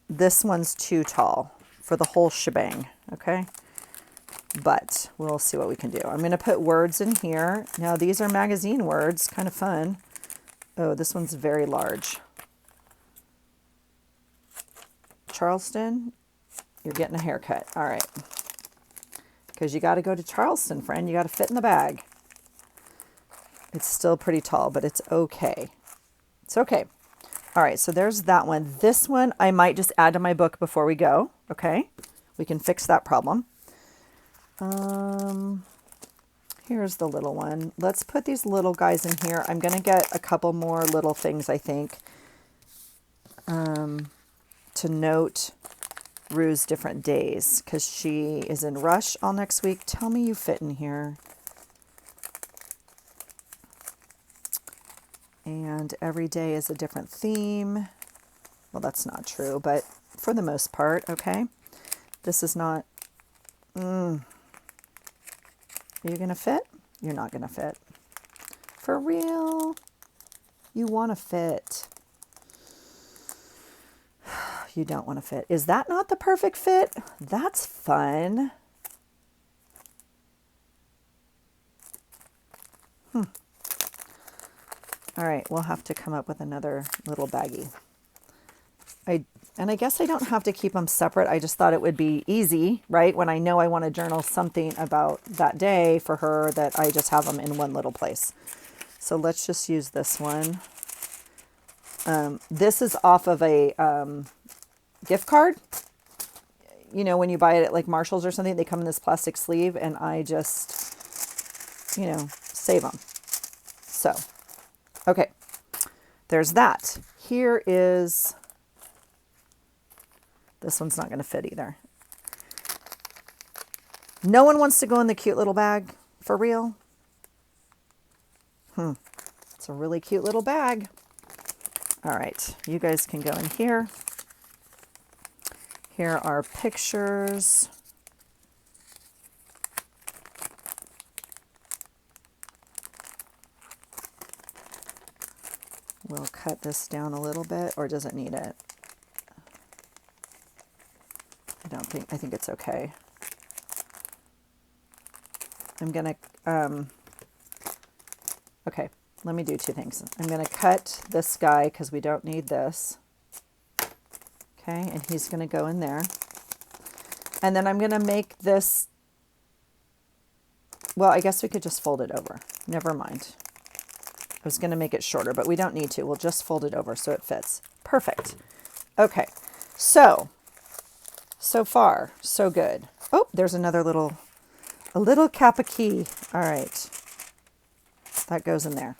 this one's too tall for the whole shebang, okay? But we'll see what we can do. I'm going to put words in here. Now these are magazine words, kind of fun. Oh, this one's very large. Charleston, you're getting a haircut. All right. Because you got to go to Charleston, friend. You got to fit in the bag. It's still pretty tall, but it's okay. It's okay. All right, so there's that one. This one I might just add to my book before we go. Okay, we can fix that problem. Here's the little one. Let's put these little guys in here. I'm going to get a couple more little things, I think, to note Rue's different days, because she is in rush all next week. Tell me you fit in here. And every day is a different theme. Well, that's not true, but for the most part, okay. This is not, are you going to fit? You're not going to fit. For real? You want to fit. You don't want to fit. Is that not the perfect fit? That's fun. All right, we'll have to come up with another little baggie. And I guess I don't have to keep them separate. I just thought it would be easy, right? When I know I want to journal something about that day for her, that I just have them in one little place. So let's just use this one. This is off of a gift card. You know, when you buy it at like Marshall's or something, they come in this plastic sleeve, and I just, you know, save them. So, okay, there's that. Here is, this one's not going to fit either. No one wants to go in the cute little bag, for real? It's a really cute little bag. All right, you guys can go in here. Here are pictures. We'll cut this down a little bit, or does it need it? I think it's okay. I'm gonna, okay, let me do 2 things. I'm gonna cut this guy because we don't need this. Okay, and he's gonna go in there. And then I'm gonna make this, well, I guess we could just fold it over. Never mind. I was gonna make it shorter, but we don't need to. We'll just fold it over so it fits. Perfect. Okay, so far, so good. Oh, there's another little, a little kappa key. All right, that goes in there.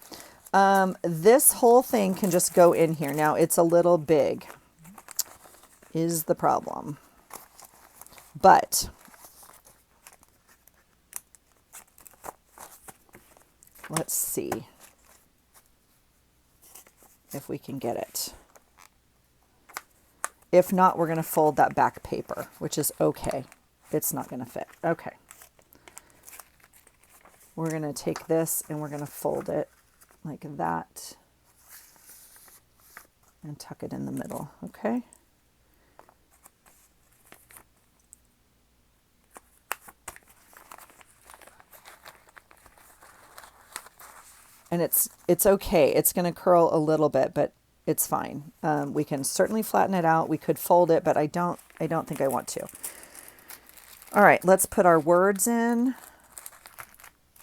This whole thing can just go in here. Now it's a little big, is the problem. But Let's see if we can get it. If not, we're going to fold that back paper, which is okay. It's not going to fit. Okay. We're going to take this and we're going to fold it like that and tuck it in the middle, okay? And it's okay. It's going to curl a little bit, but it's fine. We can certainly flatten it out. We could fold it, but I don't think I want to. All right, let's put our words in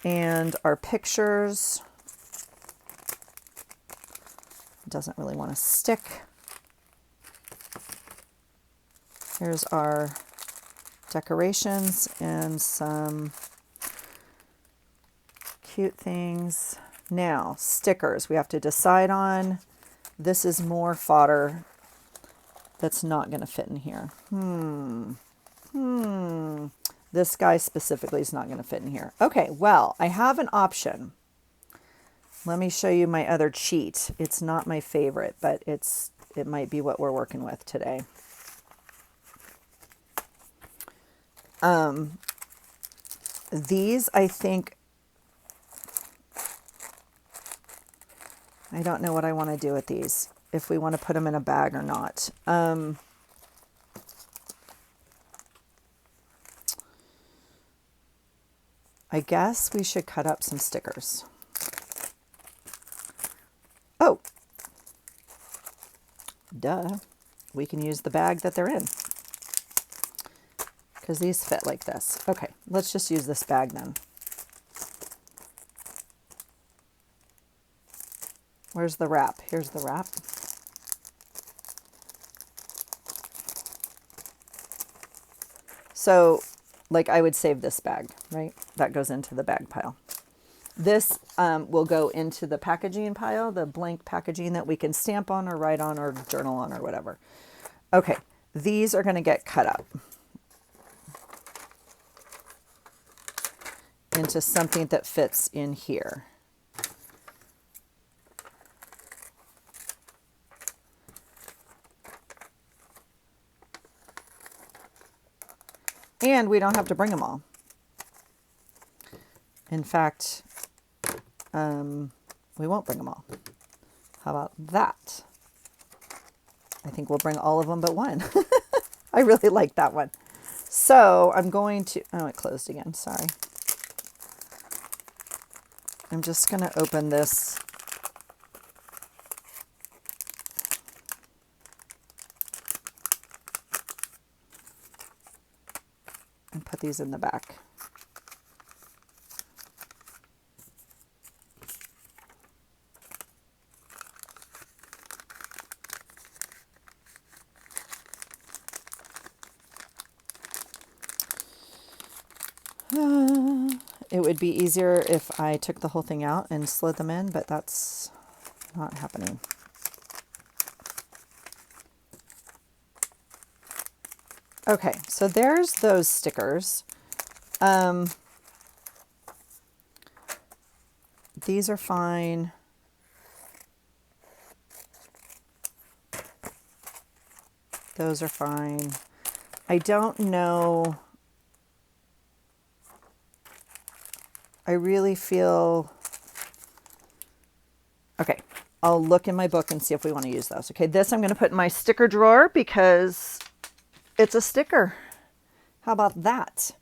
and our pictures. Doesn't really want to stick. Here's our decorations and some cute things. Now, stickers we have to decide on. This is more fodder that's not going to fit in here. This guy specifically is not going to fit in here. Okay, well, I have an option. Let me show you my other cheat. It's not my favorite, but it might be what we're working with today. These, I think, I don't know what I want to do with these, if we want to put them in a bag or not. I guess we should cut up some stickers. Oh, duh. We can use the bag that they're in, because these fit like this. Okay, let's just use this bag then. Where's the wrap? Here's the wrap. So, like, I would save this bag, right? That goes into the bag pile. This will go into the packaging pile, the blank packaging that we can stamp on or write on or journal on or whatever. Okay, these are going to get cut up into something that fits in here. And we don't have to bring them all. In fact, we won't bring them all. How about that? I think we'll bring all of them but one. I really like that one. So I'm going to, oh, it closed again, sorry. I'm just going to open this. And put these in the back. It would be easier if I took the whole thing out and slid them in, but that's not happening. Okay, so there's those stickers. These are fine. Those are fine. I don't know. I really feel, okay, I'll look in my book and see if we want to use those. Okay, this I'm going to put in my sticker drawer because it's a sticker. How about that?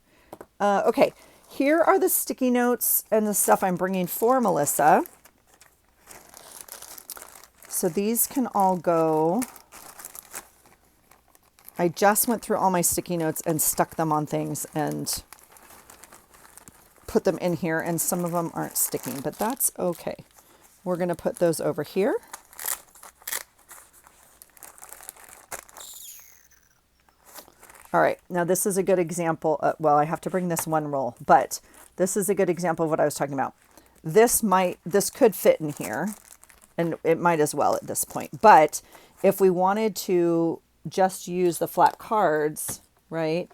Okay, here are the sticky notes and the stuff I'm bringing for Melissa. So these can all go. I just went through all my sticky notes and stuck them on things and put them in here, and some of them aren't sticking, but that's okay. We're going to put those over here. All right, now this is a good example. Well, I have to bring this one roll, but this is a good example of what I was talking about. This could fit in here, and it might as well at this point. But if we wanted to just use the flat cards, right,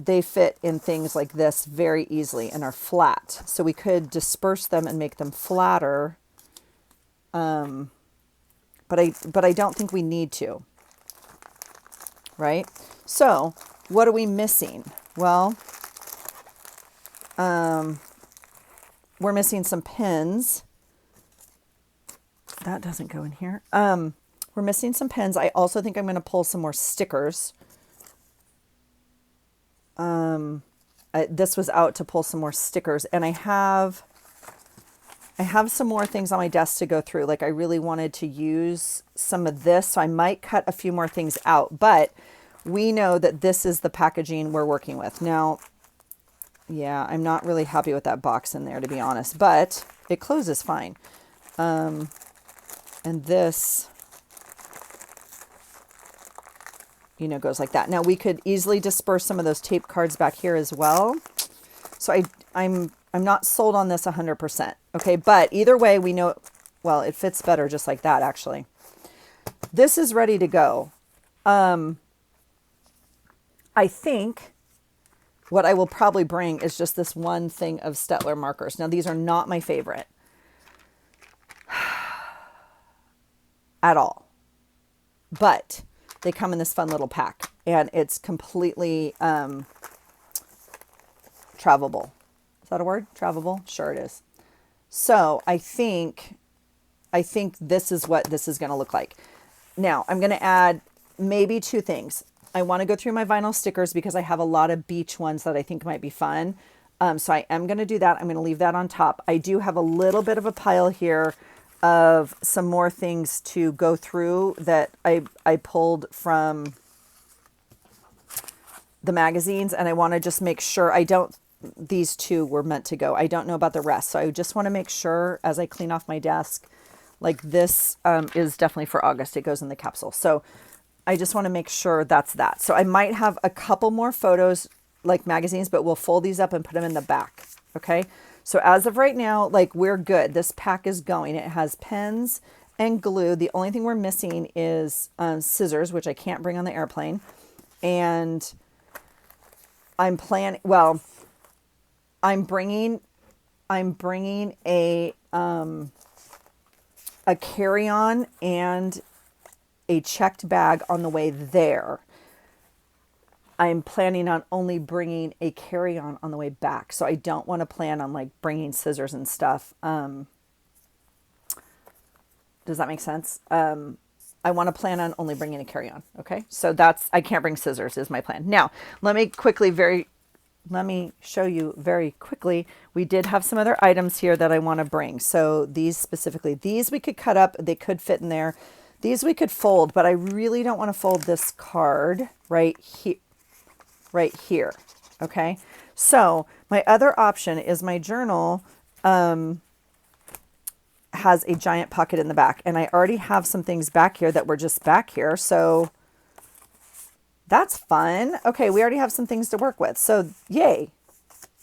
they fit in things like this very easily and are flat. So we could disperse them and make them flatter. But I don't think we need to, right? So what are we missing? Well, we're missing some pins. That doesn't go in here. We're missing some pins. I also think I'm going to pull some more stickers. This was out to pull some more stickers, and I have some more things on my desk to go through. Like I really wanted to use some of this, so I might cut a few more things out, but we know that this is the packaging we're working with. Now, yeah, I'm not really happy with that box in there, to be honest, but it closes fine. And this, you know, goes like that. Now we could easily disperse some of those tape cards back here as well. So I'm not sold on this 100%. Okay. But either way, we know, well, it fits better just like that, actually. This is ready to go. I think what I will probably bring is just this one thing of Stettler markers. Now, these are not my favorite at all, but they come in this fun little pack, and it's completely travelable. Is that a word? Travelable? Sure it is. So I think this is what this is going to look like. Now I'm going to add maybe two things. I want to go through my vinyl stickers because I have a lot of beach ones that I think might be fun. So I am going to do that. I'm going to leave that on top. I do have a little bit of a pile here of some more things to go through that I pulled from the magazines, and I want to just make sure these two were meant to go. I don't know about the rest. So I just want to make sure as I clean off my desk, like this is definitely for August. It goes in the capsule. So I just want to make sure that's that. So I might have a couple more photos like magazines, but we'll fold these up and put them in the back. Okay. So as of right now, like we're good. This pack is going. It has pens and glue. The only thing we're missing is scissors, which I can't bring on the airplane. And I'm bringing a carry-on and a checked bag on the way there. I'm planning on only bringing a carry-on on the way back. So I don't want to plan on like bringing scissors and stuff. Does that make sense? I want to plan on only bringing a carry-on. Okay. So I can't bring scissors is my plan. Now, let me show you very quickly. We did have some other items here that I want to bring. So these specifically, these we could cut up. They could fit in there. These we could fold, but I really don't want to fold this card right here. Okay. So my other option is my journal has a giant pocket in the back, and I already have some things back here that were just back here. So that's fun. Okay. We already have some things to work with. So yay.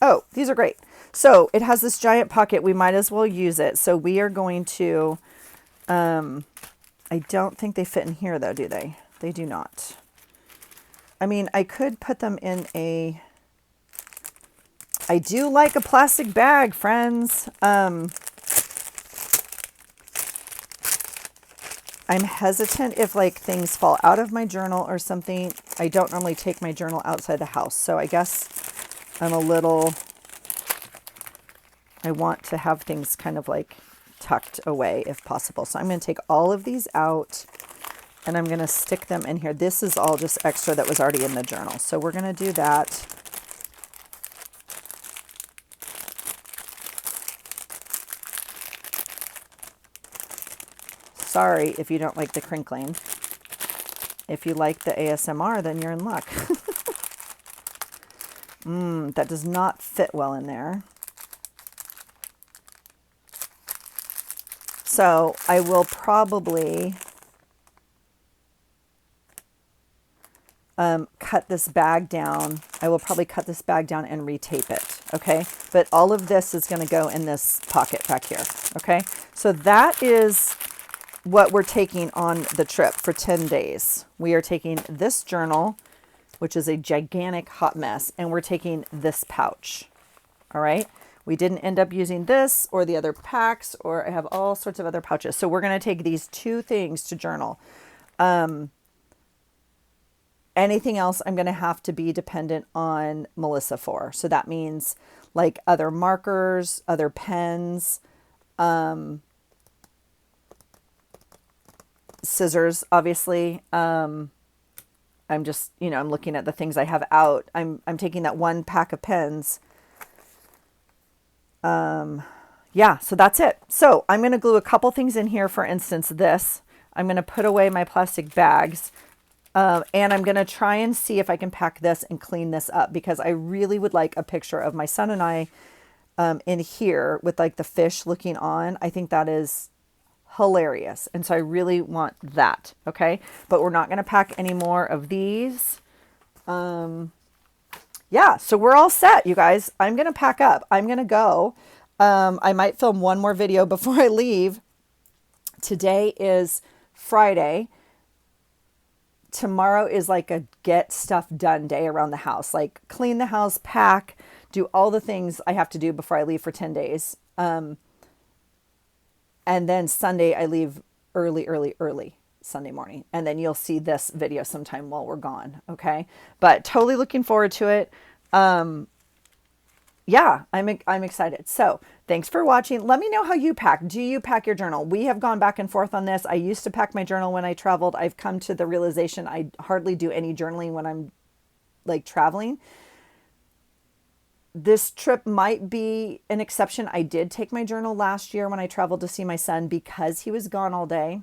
Oh, these are great. So it has this giant pocket. We might as well use it. So we are going to, I don't think they fit in here though, do they? They do not. I mean, I could put them in I do like a plastic bag, friends. I'm hesitant if like things fall out of my journal or something. I don't normally take my journal outside the house. So I guess I want to have things kind of like tucked away if possible. So I'm going to take all of these out and I'm going to stick them in here. This is all just extra that was already in the journal. So we're going to do that. Sorry if you don't like the crinkling. If you like the ASMR, then you're in luck. That does not fit well in there. So I will probably cut this bag down. I will probably cut this bag down and retape it. Okay. But all of this is going to go in this pocket back here. Okay. So that is what we're taking on the trip for 10 days. We are taking this journal which is a gigantic hot mess. And we're taking this pouch. All right. We didn't end up using this or the other packs, or I have all sorts of other pouches. So we're going to take these two things to journal. Anything else I'm going to have to be dependent on Melissa for. So that means like other markers, other pens, scissors, obviously. I'm just, I'm looking at the things I have out. I'm taking that one pack of pens. Yeah, so that's it. So I'm going to glue a couple things in here. For instance, this, I'm going to put away my plastic bags. And I'm going to try and see if I can pack this and clean this up, because I really would like a picture of my son and I in here with like the fish looking on. I think that is hilarious. And so I really want that. Okay. But we're not going to pack any more of these. Yeah. So we're all set, you guys. I'm going to pack up. I'm going to go. I might film one more video before I leave. Today is Friday. Tomorrow is like a get stuff done day around the house, like clean the house, pack, do all the things I have to do before I leave for 10 days. And then Sunday I leave early Sunday morning. And then you'll see this video sometime while we're gone. Okay. But totally looking forward to it. Yeah, I'm excited. So thanks for watching. Let me know how you pack. Do you pack your journal? We have gone back and forth on this. I used to pack my journal when I traveled. I've come to the realization I hardly do any journaling when I'm like traveling. This trip might be an exception. I did take my journal last year when I traveled to see my son because he was gone all day.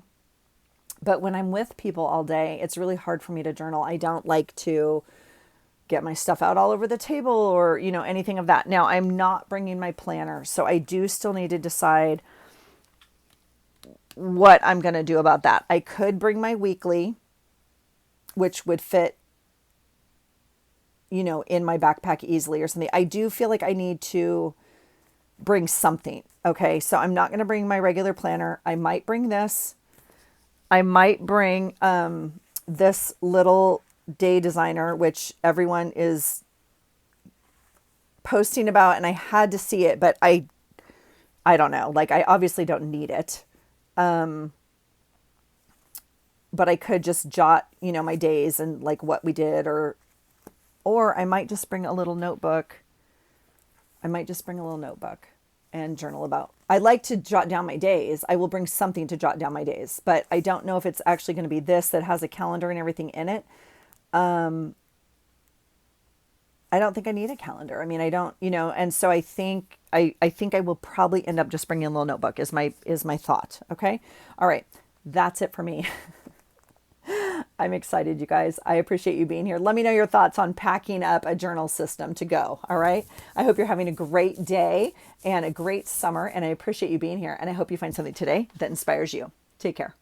But when I'm with people all day, it's really hard for me to journal. I don't like to get my stuff out all over the table or, anything of that. Now, I'm not bringing my planner, so I do still need to decide what I'm going to do about that. I could bring my weekly, which would fit, in my backpack easily or something. I do feel like I need to bring something. Okay. So I'm not going to bring my regular planner. I might bring this. I might bring, this little day designer, which everyone is posting about, and I had to see it, but I don't know. Like, I obviously don't need it. But I could just jot, my days and like what we did, or I might just bring a little notebook. And journal about. I like to jot down my days. I will bring something to jot down my days, but I don't know if it's actually going to be this that has a calendar and everything in it. I don't think I need a calendar. I mean, I don't, and so I think I will probably end up just bringing a little notebook is my thought. Okay. All right. That's it for me. I'm excited, you guys. I appreciate you being here. Let me know your thoughts on packing up a journal system to go. All right. I hope you're having a great day and a great summer, and I appreciate you being here. And I hope you find something today that inspires you. Take care.